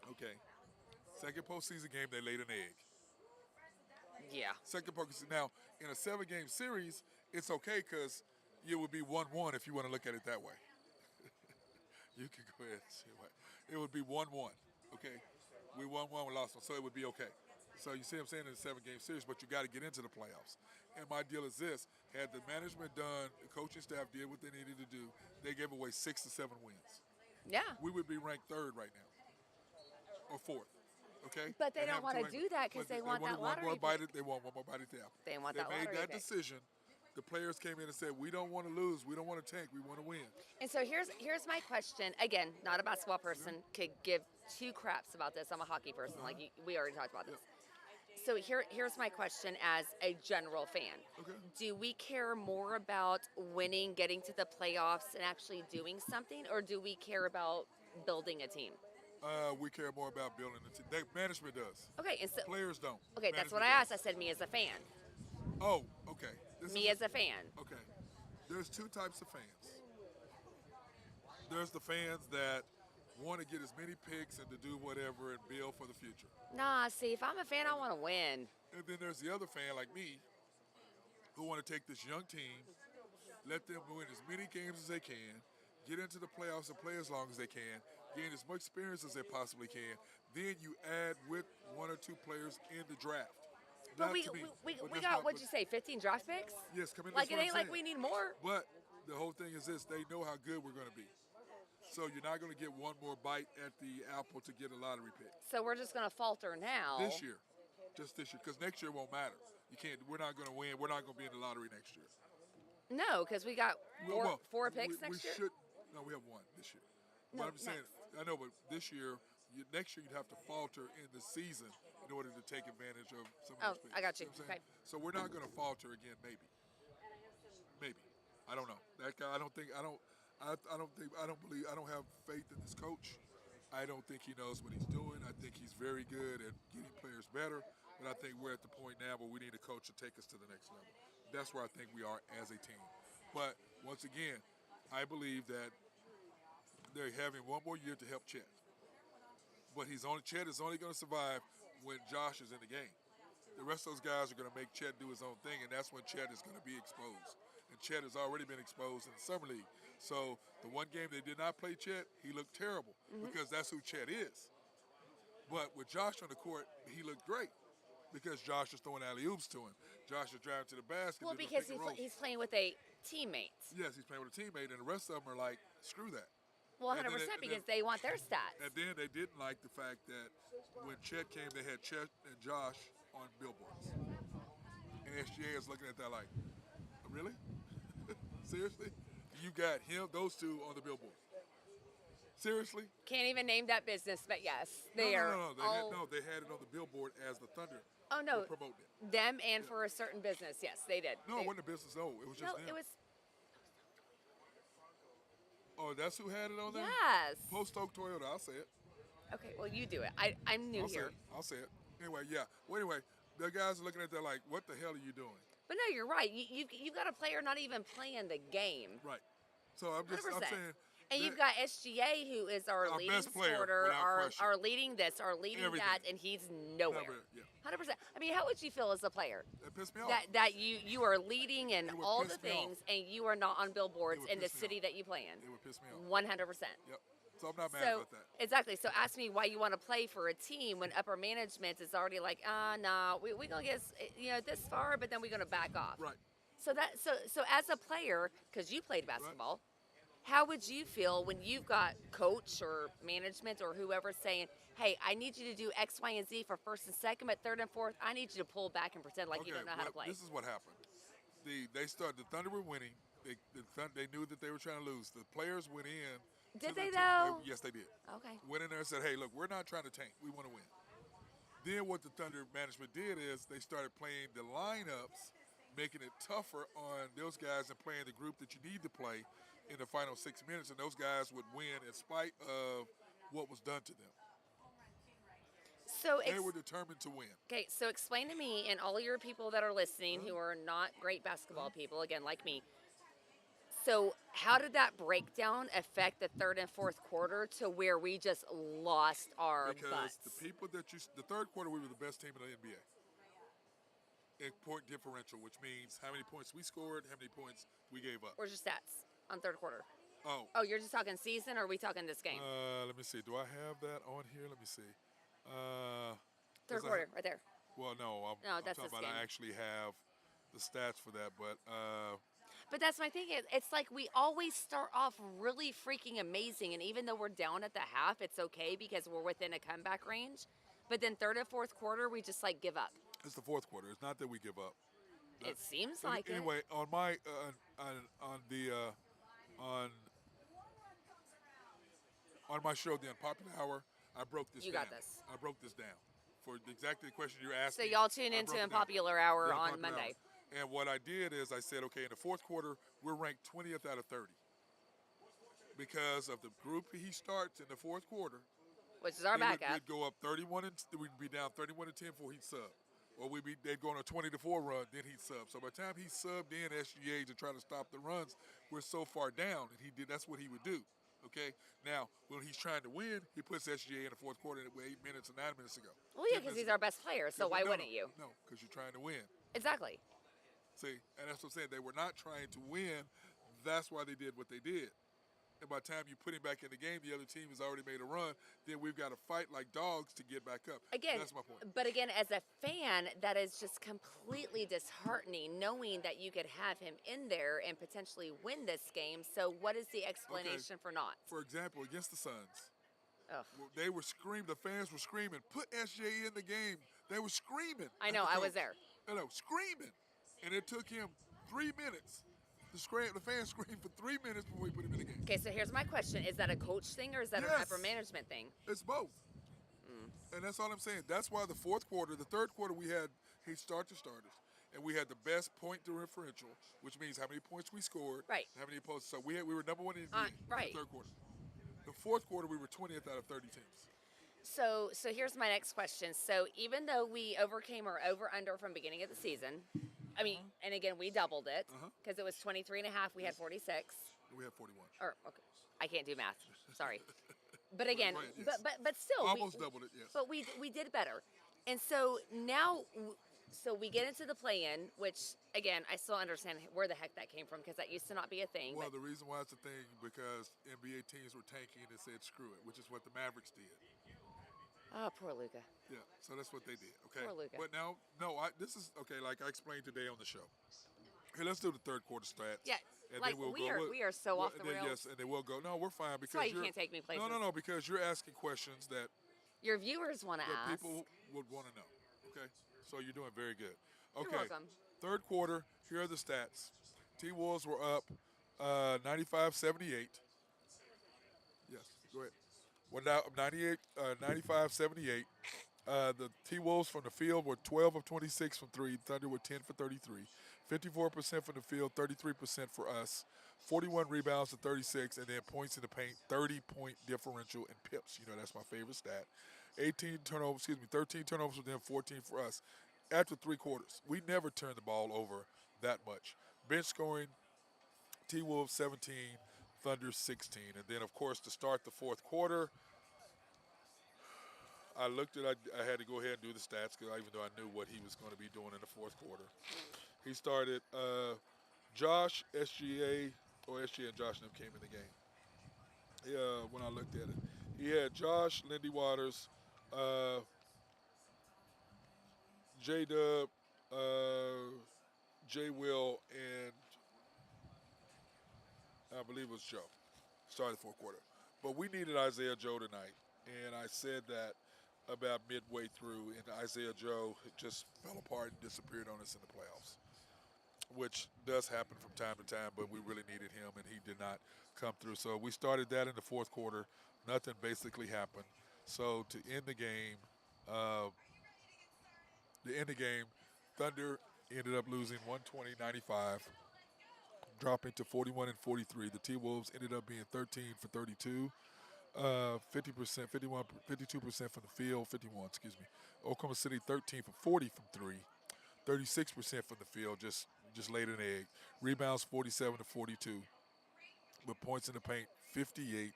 Okay. Second postseason game, they laid an egg. Yeah. Second postseason. Now, in a 7-game series, it's okay because it would be 1-1 if you want to look at it that way. You can go ahead and say what. It would be 1-1. Okay. We won one, we lost one, so it would be okay. So you see what I'm saying, in a 7-game series, but you got to get into the playoffs. And my deal is this: had the management done, the coaching staff did what they needed to do, they gave away 6 to 7 wins. Yeah. We would be ranked 3rd right now, or 4th. Okay. But they And don't have want to two do that because they want that lottery pick. They want one more bite at the apple. They want They that made lottery that pick. decision. The players came in and said, we don't want to lose. We don't want to tank. We want to win. And so here's my question. Again, not a basketball person, could give 2 craps about this. I'm a hockey person. Like we already talked about this. So here's my question as a general fan. Okay. Do we care more about winning, getting to the playoffs, and actually doing something, or do we care about building a team? We care more about building the team. Management does. Okay, and so Players don't. okay, that's what I Management asked. I said me as a fan. does. Oh, okay. Me as a fan. Okay. There's 2 types of fans. There's the fans that want to get as many picks and to do whatever and build for the future. Nah, see, if I'm a fan, I want to win. And then there's the other fan like me who want to take this young team, let them win as many games as they can, get into the playoffs and play as long as they can, gain as much experience as they possibly can. Then you add with 1 or 2 players in the draft. But Not we to me, we but that's got, not what'd you say, 15 draft picks? Yes, come in. Like, it that's what ain't I'm like we saying. need more. But the whole thing is this: they know how good we're going to be. So you're not going to get one more bite at the apple to get a lottery pick So we're just going to falter now. this year, just this year, because next year won't matter. You can't. We're not going to win. We're not going to be in the lottery next year. No, because we got four picks we next year. Should, no, we have 1 this year. No, But I'm saying, next. I know, but this year, next year you'd have to falter in the season in order to take advantage of some Oh, of those picks. I got you. See what I'm saying? Okay. So we're not going to falter again, maybe. Maybe. I don't know. That guy, I don't have faith in this coach. I don't think he knows what he's doing. I think he's very good at getting players better, but I think we're at the point now where we need a coach to take us to the next level. That's where I think we are as a team. But once again, I believe that they're having 1 more year to help Chet. But Chet is only going to survive when Josh is in the game. The rest of those guys are going to make Chet do his own thing, and that's when Chet is going to be exposed. And Chet has already been exposed in the summer league. So the 1 game they did not play Chet, he looked terrible because that's who Chet is. But with Josh on the court, he looked great because Josh is throwing alley-oops to him. Josh is driving to the basket. Well, doing because pick and roll. he's playing with a teammate. Yes, he's playing with a teammate, and the rest of them are like, screw that. Well, And 100% then- and because then- they want their stats. And then they didn't like the fact that when Chet came, they had Chet and Josh on billboards. And SGA is looking at that like, really? Seriously? You got him, those two on the billboard. Seriously? Can't even name that business, but yes, No, they are. no. They had it on the billboard as the Thunder Oh no, were promoting it. them and for a certain business, yes, they did. No, They- it wasn't a business. No, it was just no, them. it was. Oh, that's who had it on there? Yes. Post Oak Toyota, I'll say it. Okay, well you do it. I'm new I'll say here. it. I'll say it. Anyway, yeah. Well, anyway, the guys are looking at that like, what the hell are you doing? But no, you're right. You've got a player not even playing the game. Right. So I'm 100%. saying. And you've got SGA, who is our leading best player, scorer, without question. our leading this, our leading Everything. that, and he's nowhere. Yeah. 100%. I mean, how would you feel as a player? That pissed me off. That you are leading in It would all the piss me off. things, and you are not on billboards It would in the piss me city off. that you play in. It would piss me off. 100%. Yep. So I'm not mad So about that. exactly. So ask me why you want to play for a team when upper management is already like, nah, we're gonna get this far, but then we're gonna back off. Right. So as a player, because you played basketball, how would you feel when you've got coach or management or whoever saying, hey, I need you to do X, Y, and Z for first and second, but third and fourth, I need you to pull back and pretend like you don't know how to play. This is what happened. The Thunder were winning. They knew that they were trying to lose. The players went in. Did they though? Yes, they did. Okay. Went in there and said, hey, look, we're not trying to tank. We want to win. Then what the Thunder management did is they started playing the lineups, making it tougher on those guys and playing the group that you need to play in the final 6 minutes, and those guys would win in spite of what was done to them. So They were determined to win. okay, so explain to me and all your people that are listening who are not great basketball people, again, like me. So how did that breakdown affect the third and fourth quarter to where we just lost our Because butts? the third quarter, we were the best team in the NBA. In point differential, which means how many points we scored, how many points we gave up. Where's your stats on third quarter? Oh, You're just talking season, or are we talking this game? let me see. Do I have that on here? Let me see. Third 'cause I- quarter, right there. Well, no, I'm that's talking this about game. I actually have the stats for that, but But that's my thing. It's like we always start off really freaking amazing, and even though we're down at the half, it's okay because we're within a comeback range. But then third and fourth quarter, we just like give up. it's the fourth quarter. It's not that we give up. It seems like Anyway, on my on my show, The Unpopular Hour, I broke this You down. got this. I broke this down for exactly the question you're So asking. y'all tune I into broke it down. Unpopular Hour The on Unpopular Monday. Hour. And what I did is I said, okay, in the fourth quarter, we're ranked 20th out of 30 because of the group he starts in the fourth quarter. Which is our backup. We'd go up 31, and we'd be down 31-10 before he'd sub. Or they'd go on a 20-4 run, then he'd sub. So by the time he subbed in SGA to try to stop the runs, we're so far down, and that's what he would do. Okay. Now, when he's trying to win, he puts SGA in the fourth quarter 8 minutes or 9 minutes ago. Well, yeah, because he's our best player. So why wouldn't you? No, because you're trying to win. Exactly. See, and that's what I'm saying. They were not trying to win. That's why they did what they did. And by the time you put him back in the game, the other team has already made a run. Then we've got to fight like dogs to get back up. Again, that's my point. But again, as a fan, that is just completely disheartening, knowing that you could have him in there and potentially win this game. So what is the explanation for not? For example, against the Suns, Ugh. they were screaming. The fans were screaming, "Put SGA in the game." They were screaming. I at know, the I was coach. there. No, screaming, and it took him 3 minutes. The fans screamed for 3 minutes before we put him in the game. Okay, so here's my question. Is that a coach thing or is that an Yes. upper management thing? It's both. And that's all I'm saying. That's why the third quarter, he started starters. And we had the best point differential, which means how many points we scored, Right. how many posts. So we were number one in the NBA right. in the third quarter. The fourth quarter, we were 20th out of 30 teams. So here's my next question. So even though we overcame our over-under from beginning of the season, I mean, and again, we doubled it because it was 23 and a half. We had 46. We had 41. Or, okay, I can't do math. Sorry. But again, Right, yes. but still. Almost doubled it, yes. But we did better. And so now, so we get into the play-in, which, again, I still understand where the heck that came from because that used to not be a thing. Well, but the reason why it's a thing because NBA teams were tanking and said screw it, which is what the Mavericks did. oh, poor Luka. Yeah, so that's what they did. Okay. Poor Luka. But now, this is okay. Like I explained today on the show. Here, let's do the third quarter stats. Yeah, and like, then we are so off the then, rails. Yes, and then we'll go. No, we're fine because why you you're, can't take me places. No, because you're asking questions that Your viewers want to ask. people would want to know. Okay, so you're doing very good. Okay. You're welcome. Third quarter, here are the stats. T-Wolves were up 95-78. Yes, go ahead. Well, now 95-78. The T-Wolves from the field were 12 of 26 from three. Thunder were 10 for 33. 54% from the field, 33% for us. 41 rebounds to 36, and then points in the paint, 30-point differential in pips. You know, that's my favorite stat. 13 turnovers for them, 14 for us. After three quarters, we never turned the ball over that much. Bench scoring, T-Wolves 17, Thunder 16. And then, of course, to start the fourth quarter, I looked at. I had to go ahead and do the stats because even though I knew what he was going to be doing in the fourth quarter, he started. Josh SGA or SGA and Josh and them came in the game. Yeah, when I looked at it, he had Josh, Lindy Waters, uh, J Dub, J Will, and I believe it was Joe. Started the fourth quarter, but we needed Isaiah Joe tonight, and I said that about midway through, and Isaiah Joe just fell apart and disappeared on us in the playoffs, which does happen from time to time, but we really needed him, and he did not come through. So we started that in the fourth quarter. Nothing basically happened. So to end uh, the game, Thunder ended up losing 120-95, dropping to 41 and 43. The T-Wolves ended up being 13 for 32. 50%, 51, 52% from the field, 51, excuse me. Oklahoma City 13 for 40 from three, 36% from the field, just laid an egg. Rebounds 47 to 42, with points in the paint 58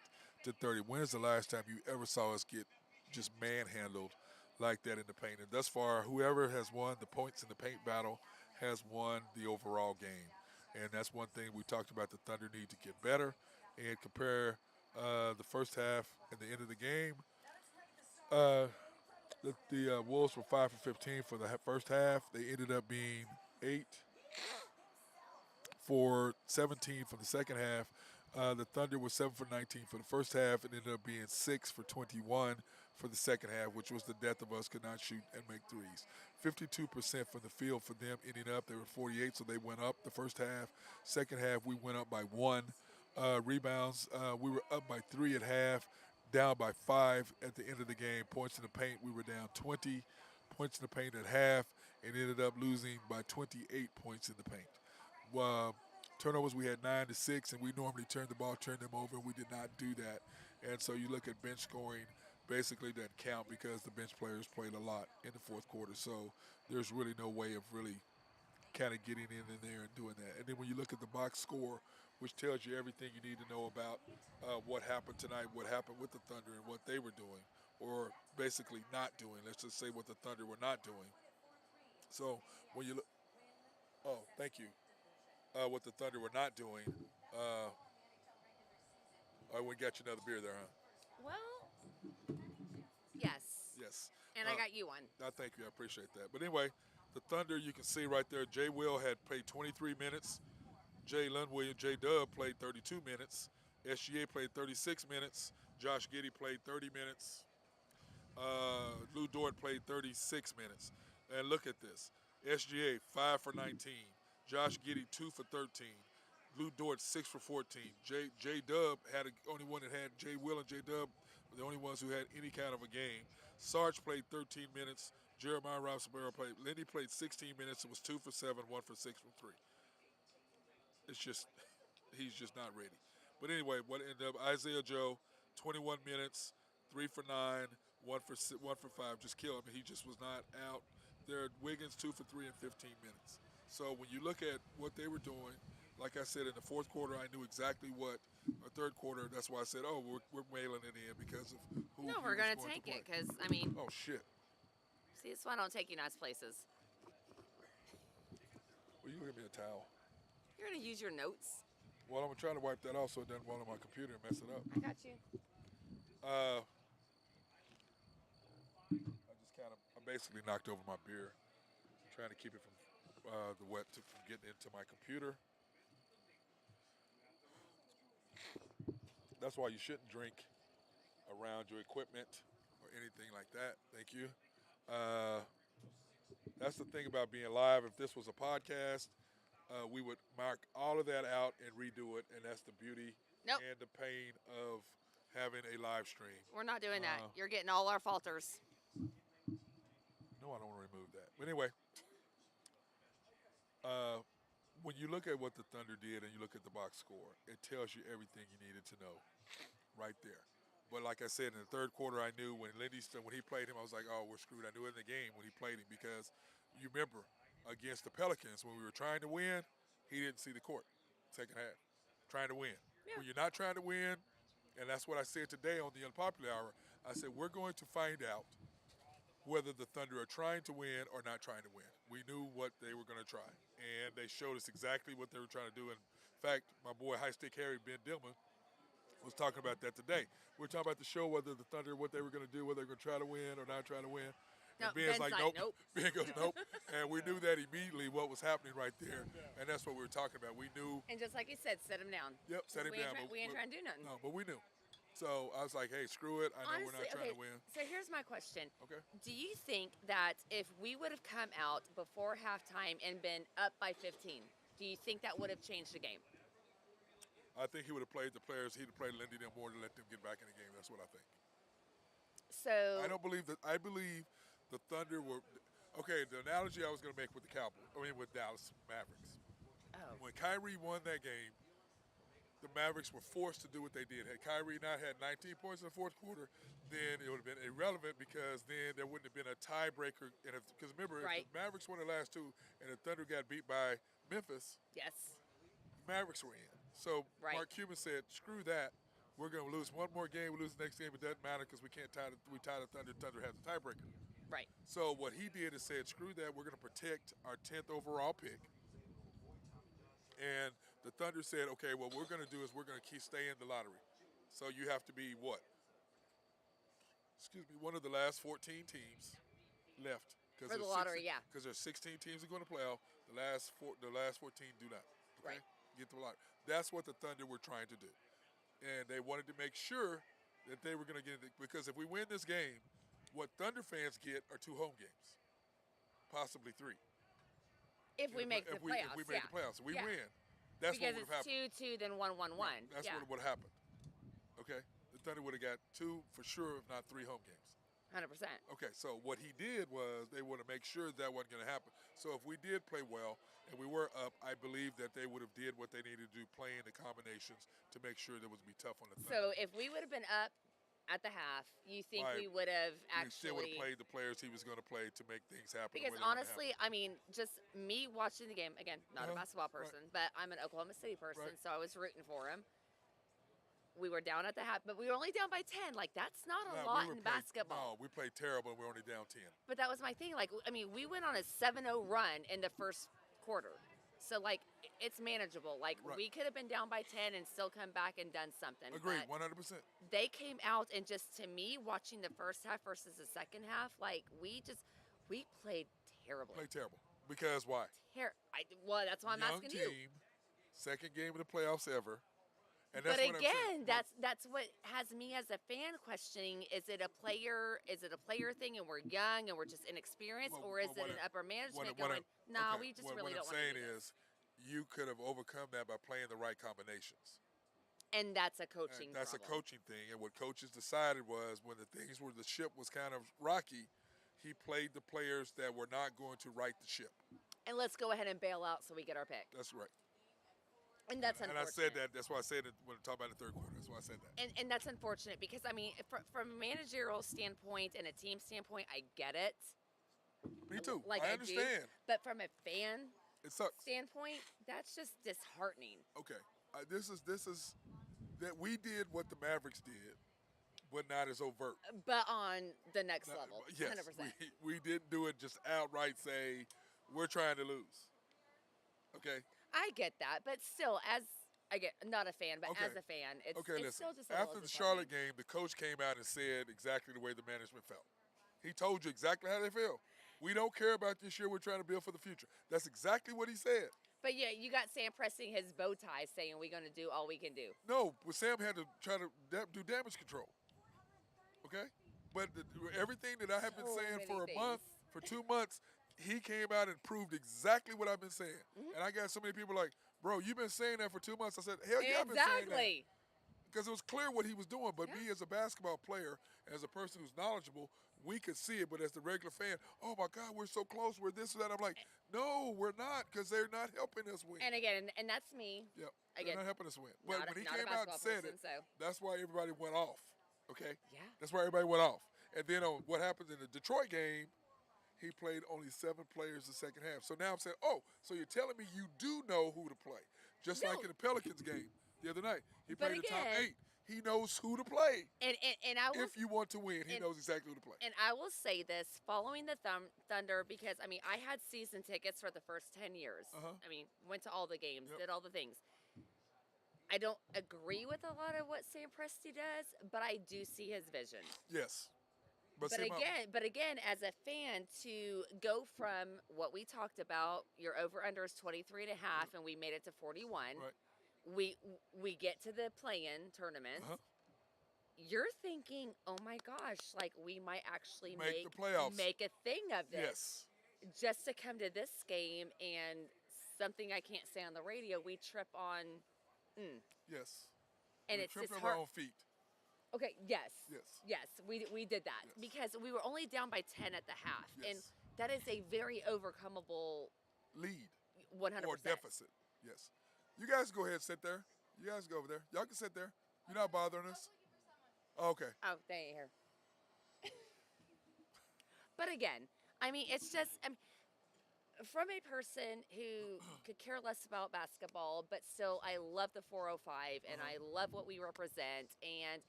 to 30. When is the last time you ever saw us get just manhandled like that in the paint? And thus far, whoever has won the points in the paint battle has won the overall game. And that's one thing we talked about. The Thunder need to get better and compare the first half and the end of the game. Uh, the Wolves were 5 for 15 for the first half. They ended up being 8 for 17 for the second half. The Thunder was 7 for 19 for the first half and ended up being 6 for 21 for the second half, which was the death of us, could not shoot and make threes. 52% from the field for them ending up. They were 48, so they went up the first half. Second half, we went up by 1. Rebounds, we were up by 3 at half, down by 5 at the end of the game. Points in the paint, we were down 20 points in the paint at half and ended up losing by 28 points in the paint. Turnovers, we had 9 to 6, and we normally turn them over. We did not do that. And so you look at bench scoring, basically doesn't count because the bench players played a lot in the fourth quarter. So there's really no way of really kind of getting in there and doing that. And then when you look at the box score, which tells you everything you need to know about what happened tonight, what happened with the Thunder, and what they were doing, or basically not doing. Let's just say what the Thunder were not doing. So when you look, oh, thank you. What the Thunder were not doing. We got you another beer there, huh? Well, yes. Yes. And I got you one. Thank you. I appreciate that. But anyway, the Thunder, you can see right there, Jay Will had played 23 minutes. Jay Williams, J Dub played 32 minutes. SGA played 36 minutes. Josh Giddey played 30 minutes. Lou Dort played 36 minutes. And look at this. SGA, 5 for 19. Josh Giddey, 2 for 13. Lou Dort, 6 for 14. J Dub only one that had J Will and J Dub were the only ones who had any kind of a game. Sarge played 13 minutes. Jeremiah Robinson played. Lindy played 16 minutes. It was 2 for 7, 1 for 6 from 3. It's just, he's just not ready. But anyway, what ended up, Isaiah Joe, 21 minutes, 3 for 9, 1 for 5, just killed him. He just was not out there. Wiggins, 2 for 3 in 15 minutes. So when you look at what they were doing, like I said, in the fourth quarter, I knew exactly what, or third quarter, that's why I said, oh, we're mailing it in because of who. No, we're going to take it because, I mean. Oh, shit. See, that's why I don't take you nice places. Well, you give me a towel. You're going to use your notes. Well, I'm trying to wipe that off so it doesn't fall on my computer and mess it up. I got you. I basically knocked over my beer, trying to keep it from the wet from getting into my computer. That's why you shouldn't drink around your equipment or anything like that. Thank you. That's the thing about being live. If this was a podcast, we would mark all of that out and redo it, and that's the beauty Nope. and the pain of having a live stream. We're not doing that. Uh, You're getting all our falters. No, I don't want to remove that. But anyway, uh, when you look at what the Thunder did and you look at the box score, it tells you everything you needed to know right there. But like I said, in the third quarter, I knew when when he played him, I was like, oh, we're screwed. I knew in the game when he played him because you remember against the Pelicans when we were trying to win, he didn't see the court second half, trying to win. Yeah. When you're not trying to win, and that's what I said today on the Unpopular Hour, I said, we're going to find out whether the Thunder are trying to win or not trying to win. We knew what they were going to try, and they showed us exactly what they were trying to do. In fact, my boy High Stick Harry, Ben Dillman, was talking about that today. We were talking about the show, whether the Thunder, what they were going to do, whether they were going to try to win or not try to win. No, And Ben's like, nope. nope. Ben goes, nope. And we knew that immediately what was happening right there, and that's what we were talking about. We knew. And just like you said, set him down. Yep, set him down. We ain't trying to do nothing. No, but we knew. So I was like, hey, screw it. I know Honestly, we're not trying okay, to win. So here's my question. Okay. Do you think that if we would have come out before halftime and been up by 15, do you think that would have changed the game? I think he would have played the players. He'd have played Lindy them more to let them get back in the game. That's what I think. So I don't believe that. I believe the Thunder were. Okay, the analogy I was going to make with the Cowboys, with Dallas Mavericks. oh, When Kyrie won that game, the Mavericks were forced to do what they did. Had Kyrie not had 19 points in the fourth quarter, then it would have been irrelevant because then there wouldn't have been a tiebreaker. Because remember, Right. if the Mavericks won the last two and the Thunder got beat by Memphis, yes. the Mavericks were in. So Right. Mark Cuban said, screw that. We're going to lose one more game. We lose the next game. It doesn't matter because we tie the Thunder. Thunder has the tiebreaker. Right. So what he did is said, screw that. We're going to protect our 10th overall pick. And the Thunder said, okay, what we're going to do is we're going to keep staying in the lottery. So you have to be what? Excuse me, one of the last 14 teams left. For the lottery, yeah. Because there's 16 teams that are going to playoff. The last 14 do not. Okay? Right. Get to the lottery. That's what the Thunder were trying to do. And they wanted to make sure that they were going to get it. Because if we win this game, what Thunder fans get are 2 home games, possibly 3. If we make the playoffs, If we make the playoffs, we Yeah. win. That's because what would have happened. it's 2-2, then 1-1-1. That's yeah. what would have happened. Okay? The Thunder would have got 2 for sure, if not 3 home games. 100%. Okay, so what he did was they want to make sure that wasn't going to happen. So if we did play well and we were up, I believe that they would have did what they needed to do, playing the combinations to make sure that it would be tough on the Thunder. So if we would have been up at the half, you think Right. we would have We still would have actually? played the players he was going to play to make things happen. the Because way they wanted to honestly, happen. I mean, just me watching the game, again, not a Uh-huh, basketball right. person, but I'm an Oklahoma City person, Right. so I was rooting for him. We were down at the half, but we were only down by 10. Like, that's not a No, lot we in were basketball. No, we played terrible and we're only down 10. But that was my thing. Like, I mean, we went on a 7-0 run in the first quarter. So, like, it's manageable. Like, Right. we could have been down by 10 and still come back and done something. Agreed, But 100%. they came out and just, to me, watching the first half versus the second half, like, we played terribly. Played terrible. Because why? Well, that's why I'm Young asking team, you. second game of the playoffs ever. And But that's what I'm again, saying. that's what has me as a fan questioning: is it a player thing, and we're young and we're just inexperienced, Well, or is well, it what an I- upper management what going, nah, okay, we just what really don't I'm want to saying do this? is you could have overcome that by playing the right combinations. And that's a And coaching that's problem. a coaching thing. And what coaches decided was when the ship was kind of rocky, he played the players that were not going to right the ship. And let's go ahead and bail out so we get our pick. That's right. And that's And I unfortunate. said that. That's why I said it when I talked about the third quarter. That's why I said that. And that's unfortunate because, I mean, from a managerial standpoint and a team standpoint, I get it. Me too. Like I do. understand. But from a fan It sucks. standpoint, that's just disheartening. Okay. This is that we did what the Mavericks did, but not as overt. But on the next level, Yes, 100%. we didn't do it just outright say we're trying to lose. Okay. I get that, but still, not a fan, but Okay. as a fan, it's Okay, still listen. just a little After the disheartening. Charlotte game, the coach came out and said exactly the way the management felt. He told you exactly how they feel. We don't care about this year. We're trying to build for the future. That's exactly what he said. But yeah, you got Sam pressing his bow tie, saying we're going to do all we can do. No, but Sam had to try to do damage control. Okay? But everything that I have been So saying many for a things. month, for 2 months, he came out and proved exactly what I've been saying. Mm-hmm. And I got so many people like, bro, you've been saying that for 2 months. I said, hell yeah, I've been saying that. Exactly. Because it was clear what he was doing. But Yeah. me as a basketball player, as a person who's knowledgeable, we could see it. But as the regular fan, oh my God, we're so close. We're this or that. I'm like, no, we're not, because they're not helping us win. And again, and that's me. Yep. Again, They're not helping us win. But not a- when he not a came out and basketball said person, it, so. that's why everybody went off. Okay? Yeah. That's why everybody went off. And then on what happens in the Detroit game, he played only 7 players the second half. So now I'm saying, oh, so you're telling me you do know who to play. Just like No. in the Pelicans game the other night. He But played the top again- 8. He knows who to play. And I will If you want to win, he and- knows exactly who to play. And I will say this, following the Thunder, because, I mean, I had season tickets for the first 10 years. Uh-huh. I mean, went to all the games, Yep. did all the things. I don't agree with a lot of what Sam Presti does, but I do see his vision. Yes. But see, again, as a fan, to go from what we talked about, your over-under is 23 and a half, and we made it to 41. Right. We get to the play-in tournament. Uh-huh. You're thinking, oh my gosh, like we might actually Make the playoffs. make a thing of this. Yes. Just to come to this game and something I can't say on the radio, we trip on, Yes. and we it's tripped just over our hard. own feet. Okay, yes. Yes. We did that Yes. because we were only down by 10 at the half, and Yes. that is a very overcomable Lead 100%. or deficit. Yes. You guys go ahead and sit there. You guys go over there. Y'all can sit there. You're not bothering us. Oh, okay. Oh, they ain't here. But again, I mean, it's just from a person who could care less about basketball, but still, I love the 405 and I love what we represent. And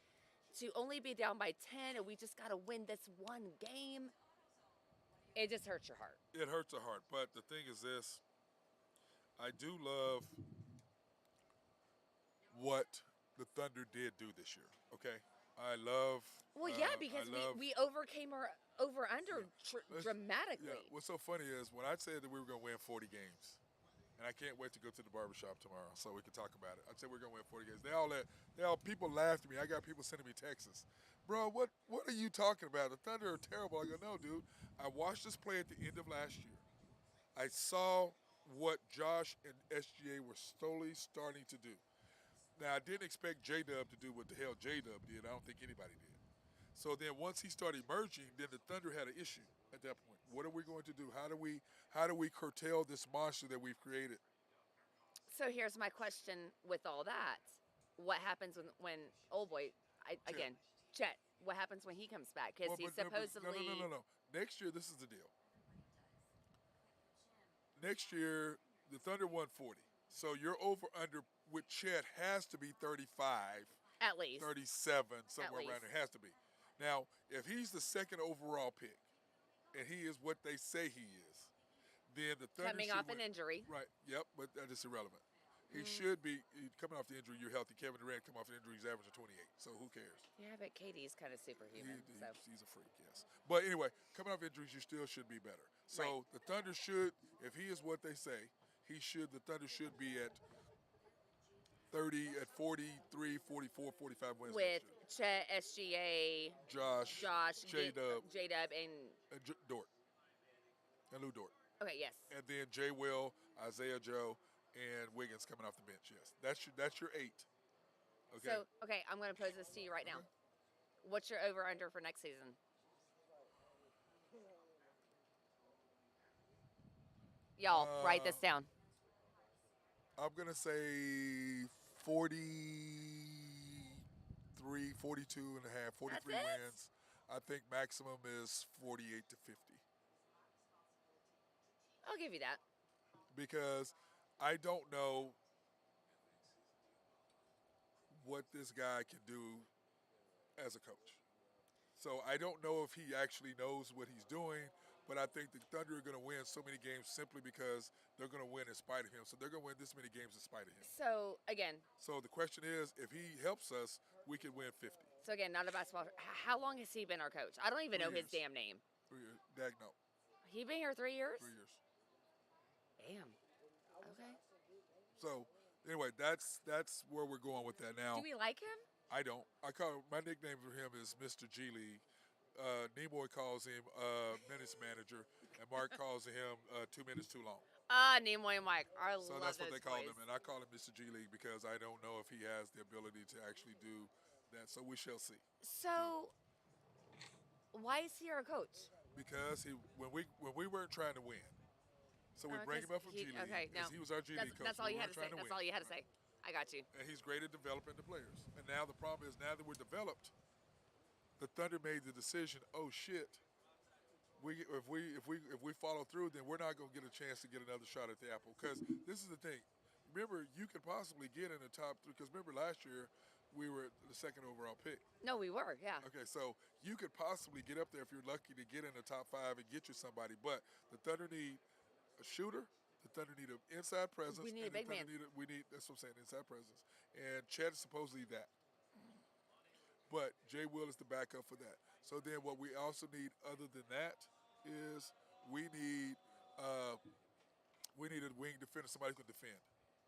to only be down by 10 and we just got to win this one game, it just hurts your heart. It hurts our heart. But the thing is this. I do love what the Thunder did do this year. Okay? I love. Well, yeah, I because love- we overcame our over-under Let's- dramatically. Yeah. What's so funny is when I said that we were going to win 40 games, and I can't wait to go to the barbershop tomorrow so we can talk about it. I said we're going to win 40 games. They all people laughed at me. I got people sending me texts. Bro, what are you talking about? The Thunder are terrible. I go, no, dude. I watched us play at the end of last year. I saw what Josh and SGA were slowly starting to do. Now, I didn't expect J-Dub to do what the hell J-Dub did. I don't think anybody did. So then once he started emerging, then the Thunder had an issue at that point. What are we going to do? How do we curtail this monster that we've created? So here's my question with all that. What happens when old boy, again, Chet, what happens when he comes back? Because Well, he's but- supposedly... No. Next year, this is the deal. Next year, the Thunder won 40. So your over-under with Chet has to be 35, At least. 37, somewhere At around least. there. Has to be. Now, if he's the second overall pick, and he is what they say he is, then the Thunder Coming should off win. an injury. Right, yep, but that is irrelevant. He should be coming off the injury. You're healthy. Kevin Durant come off the injury. He's averaging 28. So who cares? Yeah, but KD's kind of superhuman. So. He's a freak, yes. But anyway, coming off injuries, you still should be better. So Right. the Thunder should, if he is what they say, the Thunder should be at 30, at 43, 44, 45 wins. With next year. Chet, SGA, Josh, J-Dub, J-Dub, and... and Dort, and Lou Dort. Okay, yes. And then Jay Will, Isaiah Joe, and Wiggins coming off the bench, yes. That's your 8. Okay? So, okay, I'm going to pose this to you right now. Okay. What's your over-under for next season? Y'all, write this down. I'm going to say 43, 42 and a half, 43 That's it? wins. I think maximum is 48 to 50 I'll give you that. because I don't know what this guy can do as a coach. So I don't know if he actually knows what he's doing, but I think the Thunder are going to win so many games simply because they're going to win in spite of him. So they're going to win this many games in spite of him. So, again, So the question is, if he helps us, we can win 50. not a basketball. How long has he been our coach? I don't even 3 know his years. damn name. 3 years. Dag, no. He been here 3 years? 3 years. Damn. Okay. So anyway, that's where we're going with that now. Do we like him? I don't. My nickname for him is Mr. G League Nimoy calls him minutes manager, and Mark calls him 2 minutes too long. Nimoy and Mike. I So love that's what those they call boys. him, and I call him Mr. G League because I don't know if he has the ability to actually do that. So we shall see. So, why is he our coach? Because when we weren't trying to win, so we bring 'Cause him up from he- G League Okay, no. because he was our G League coach. That's all We you had weren't to say. trying to That's win. all you had to say. I got you. And he's great at developing the players. And now the problem is now that we're developed, the Thunder made the decision. Oh shit! If we follow through, then we're not going to get a chance to get another shot at the apple. Because this is the thing. Remember, you could possibly get in the top three. Because remember, last year we were the second overall pick. No, we were. Yeah. Okay, so you could possibly get up there if you're lucky to get in the top five and get you somebody. But the Thunder need a shooter. The Thunder need an inside presence. We need and a big the Thunder man. that's what I'm saying, inside presence. And Chad is supposedly that. But Jay Will is the backup for that. So then what we also need other than that is we need a wing defender, somebody who can defend.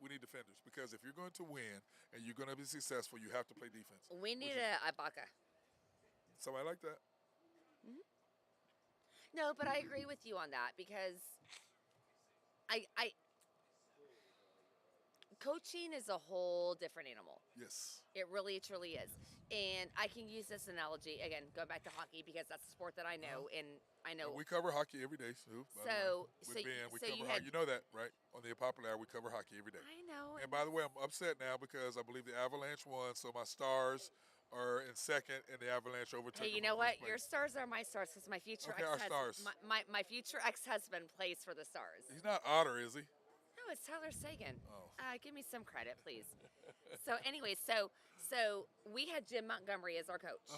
We need defenders because if you're going to win and you're going to be successful, you have to play defense. We need a Ibaka. Somebody like that. No, but I agree with you on that because I coaching is a whole different animal. Yes. It really, truly is. And I can use this analogy again, go back to hockey because that's a sport that I know, and I know. We cover hockey every day, Sue. by the way. So- With so- Ben, we so cover you hockey. had- You know that, right? On the Popular Hour, we cover hockey every day. I know. And by the way, I'm upset now because I believe the Avalanche won, so my Stars are in second, and the Avalanche overtook. Hey, you them know for what? first place. Your stars are my stars because my future Okay, our ex-husband, stars. my future ex-husband plays for the Stars. He's not Otter, is he? No, it's Tyler Sagan. Oh. Give me some credit, please. So anyway, so we had Jim Montgomery as our coach.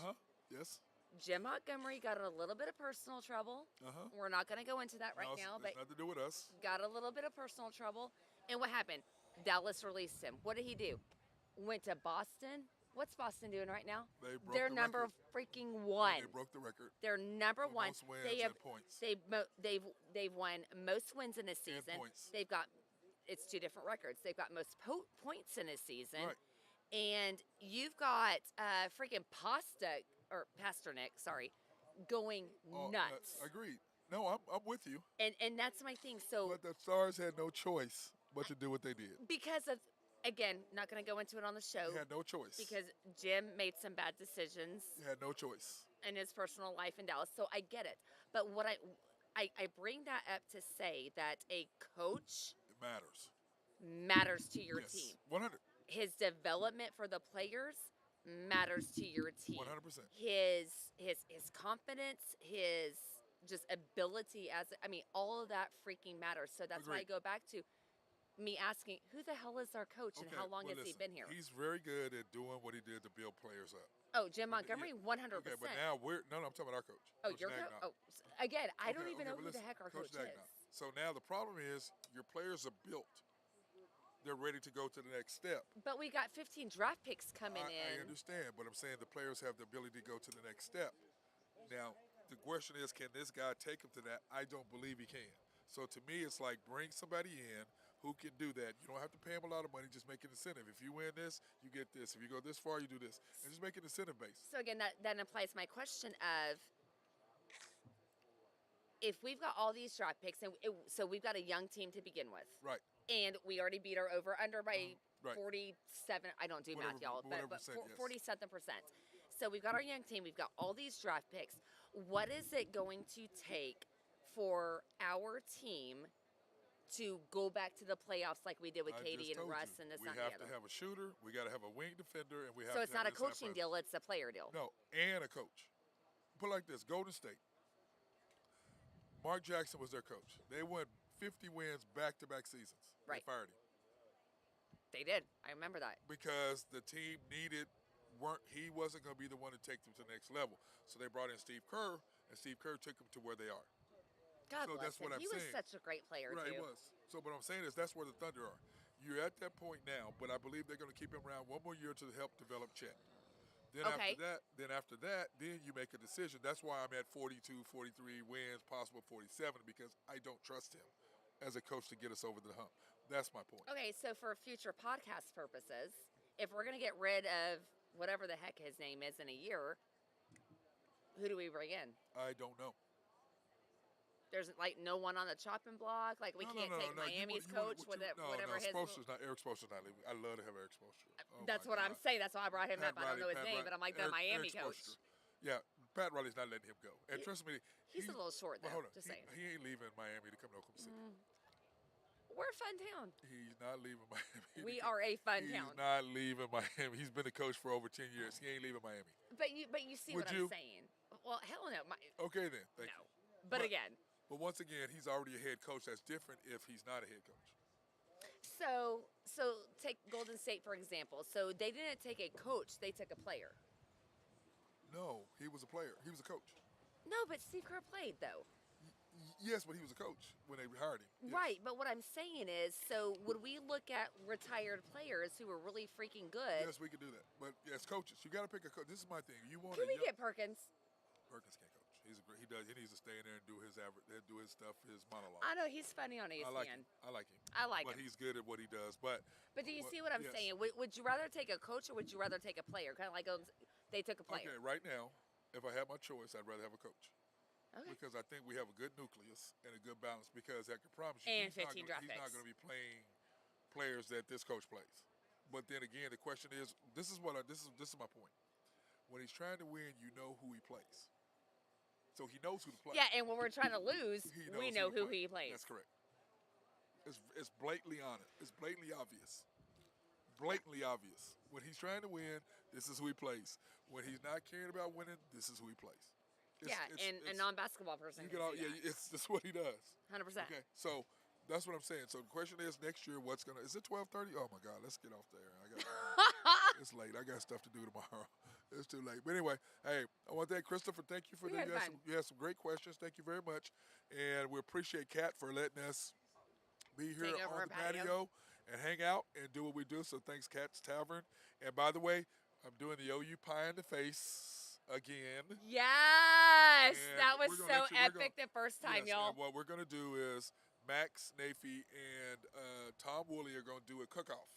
Yes. Jim Montgomery got in a little bit of personal trouble. Uh-huh. We're not going to go into that right No, now, it's but nothing to do with us. got a little bit of personal trouble. And what happened? Dallas released him. What did he do? Went to Boston. What's Boston doing right now? They broke They're the number record. freaking one. They broke the record. They're number for one. most wins They have and points. they've won most wins in a season. points. They've got it's two different records. They've got most points in a season. Right. And you've got freaking Pasternak, sorry, going Oh, nuts. agreed. No, I'm with you. And that's my thing. So But the Stars had no choice but to do what they did. because of again, not going to go into it on the show They had no choice. because Jim made some bad decisions They had no choice. in his personal life in Dallas. So I get it. But what I bring that up to say that a coach It matters. matters to your yes. team. 100. His development for the players matters to your team. 100%. His confidence, his just ability all of that freaking matters. So that's why I Agreed. go back to me asking, who the hell is our coach and Okay, how long well, has he listen, been here? He's very good at doing what he did to build players up. Oh, Jim Montgomery, 100%. Okay, but now I'm talking about our coach. Oh, Coach your coach? Nagnock. Oh, again, I don't Okay, even okay, know but who the listen, heck our Coach coach is. Nagnock. So now the problem is your players are built. They're ready to go to the next step. But we got 15 draft picks coming I in. understand, but I'm saying the players have the ability to go to the next step. Now, the question is, can this guy take him to that? I don't believe he can. So to me, it's like bring somebody in who can do that. You don't have to pay him a lot of money, just make an incentive. If you win this, you get this. If you go this far, you do this. And just make it incentive based. So again, that implies my question of if we've got all these draft picks, and so we've got a young team to begin with, Right. and we already beat our over under by Right. 47. I don't do Whatever- math, y'all, whatever but percent, yes. 47%. So we've got our young team. We've got all these draft picks. What is it going to take for our team to go back to the playoffs like we did with I Katie just and told Russ you. and this We and that have and the to other? have a shooter. We got to have a wing defender, and we have So to it's have not a an inside coaching presence. deal; it's a player deal. No, and a coach. Put it like this: Golden State. Mark Jackson was their coach. They won 50 wins back-to-back seasons. Right. They fired him They did. I remember that. because the team he wasn't going to be the one to take them to the next level. So they brought in Steve Kerr, and Steve Kerr took them to where they are. God So bless that's him. what I'm He was saying. such a great player Right, too. it was. So, but I'm saying is that's where the Thunder are. You're at that point now, but I believe they're going to keep him around one more year to help develop Chet. Then Okay. after that, then you make a decision. That's why I'm at 42, 43 wins, possible 47, because I don't trust him as a coach to get us over the hump. That's my point. Okay, so for future podcast purposes, if we're gonna get rid of whatever the heck his name is in a year, Who do we bring in? I don't know. There's like no one on the chopping block. Like we can't take Miami's coach with it, whatever his. Spoelstra's not. Eric Spoelstra's not leaving. I love to have Eric Spoelstra. Oh That's my what God. I'm saying. That's why I brought him Pat up. I don't know his Riley, name, but I'm like the Miami Eric coach. Spoelstra. Yeah, Pat Riley's not letting him go. And trust me, He's a little short though. Hold on, Just saying. he ain't leaving Miami to come to Oklahoma City. We're a fun town. He's not leaving Miami. We are a fun town. He's not leaving Miami. He's been the coach for over 10 years. He ain't leaving Miami. But you see what I'm saying. Well, hell no. Okay then. Thank you. But again. But once again, he's already a head coach. That's different if he's not a head coach. So take Golden State for example. So they didn't take a coach; they took a player. No, he was a player. He was a coach. No, but Steve Kerr played though. Yes, but he was a coach when they hired him. Yes. Right, but what I'm saying is, so would we look at retired players who were really freaking good? Yes, we could do that. But as coaches, you got to pick a coach. This is my thing. You want? Can we get Perkins? Perkins can't coach. He's a great. He does. He needs to stay in there and do his do his stuff, his monologue. I know he's funny on ESPN. I like him. I like him. But he's good at what he does. But do you see what I'm saying? Would you rather take a coach or would you rather take a player? Kind of like they took a player. Okay, right now, if I had my choice, I'd rather have a coach. Okay. Because I think we have a good nucleus and a good balance. Because I can promise you, and he's 15 draft he's not picks. going to be playing players that this coach plays. But then again, the question is, this is my point. When he's trying to win, you know who he plays. So he knows who to play. Yeah, and when we're trying to lose, we know who he plays. That's correct. It's blatantly honest. It's blatantly obvious. Blatantly obvious. When he's trying to win, this is who he plays. When he's not caring about winning, this is who he plays. And a non-basketball person. It's what he does. 100%. Okay, so that's what I'm saying. So the question is, next year, is it 12:30? Oh my God, let's get off there. It's late. I got stuff to do tomorrow. It's too late. But anyway, hey, I want to thank Christopher. Thank you for that. You had some great questions. Thank you very much. And we appreciate Kat for letting us be here on the patio and hang out and do what we do. So thanks, Kat's Tavern. And by the way, I'm doing the OU pie in the face again. Yes, and that was so epic the first time, y'all. And what we're going to do is Max Nafee and Tom Woolley are going to do a cook-off.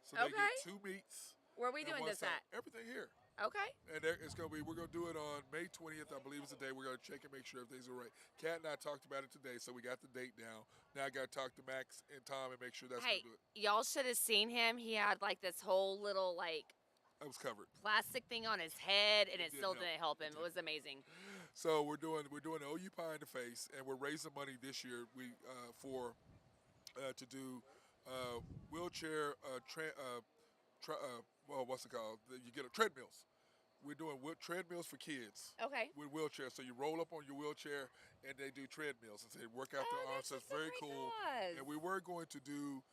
So they get 2 meats. Where are we doing this at? Everything here. Okay. And we're going to do it on May 20th, I believe is the day. We're going to check and make sure everything's all right. Kat and I talked about it today, so we got the date now. Now I got to talk to Max and Tom and make sure that's going to do it. Y'all should have seen him. He had like this whole little I was covered. Plastic thing on his head, and it still didn't help him. It was amazing. So we're doing the OU pie in the face, and we're raising money this year. To do wheelchair what's it called? You get treadmills. We're doing treadmills for kids. Okay. With wheelchairs, so you roll up on your wheelchair, and they do treadmills, and they work out their arms. So it's very cool. And we were going to do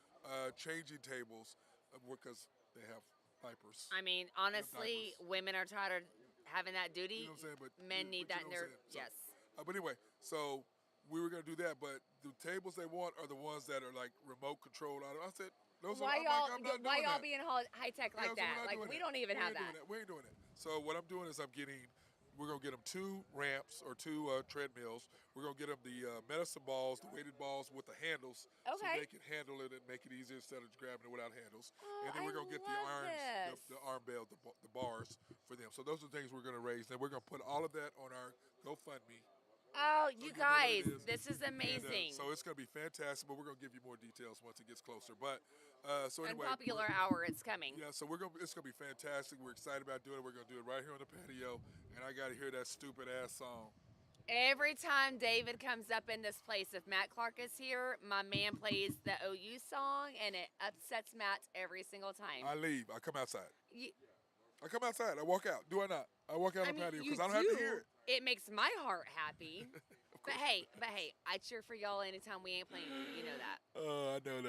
changing tables because they have diapers. I mean, honestly, women are tired of having that duty. You know what I'm saying? But men need that in their yes. But anyway, so we were going to do that, but the tables they want are the ones that are like remote controlled. I said, why y'all being high tech like that? Like we don't even have that. We ain't doing that. So what I'm doing is we're going to get them 2 ramps or 2 treadmills. We're going to get them the medicine balls, the weighted balls with the handles, so they can handle it and make it easier instead of grabbing it without handles. Oh, and then we're going to get the arm belt, the bars for them. So those are the things we're going to raise. Then we're going to put all of that on our GoFundMe. Oh, you guys, this is amazing. And, so it's going to be fantastic, but we're going to give you more details once it gets closer. But so anyway, Unpopular hour, it's coming. Yeah, so it's going to be fantastic. We're excited about doing it. We're going to do it right here on the patio, and I got to hear that stupid ass song. Every time David comes up in this place, if Matt Clark is here, my man plays the OU song, and it upsets Matt every single time. I leave. I come outside. I come outside. I walk out. Do I not? I walk out on the patio because I don't have to hear it. It makes my heart happy. But hey, I cheer for y'all anytime we ain't playing. You know that. I know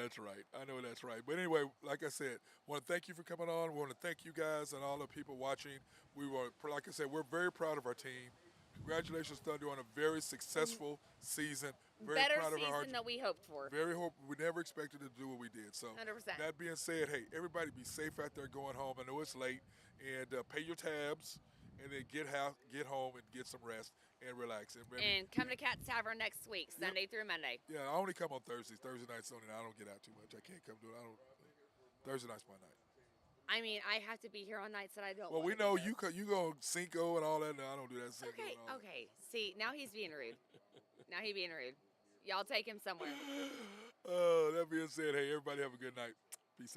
that's right. But anyway, like I said, I want to thank you for coming on. We want to thank you guys and all the people watching. Like I said, we're very proud of our team. Congratulations, Thunder, on a very successful season. Very Better proud of season than we hoped for. We never expected to do what we did. So 100%. That being said, hey, everybody be safe out there going home. I know it's late. And pay your tabs. And then get home and get some rest and relax. And come to Kat's Tavern next week, Sunday through Monday. Yeah, I only come on Thursdays. Thursday nights only. I don't get out too much. I can't come do it. Thursday night's my night. I mean, I have to be here on nights that I don't. Well, we wanna be know here. you go Cinco and all that. No, I don't do that Cinco. Okay, and all that. okay. See, now he's being rude. Now he being rude. Y'all take him somewhere. That being said, hey, everybody have a good night.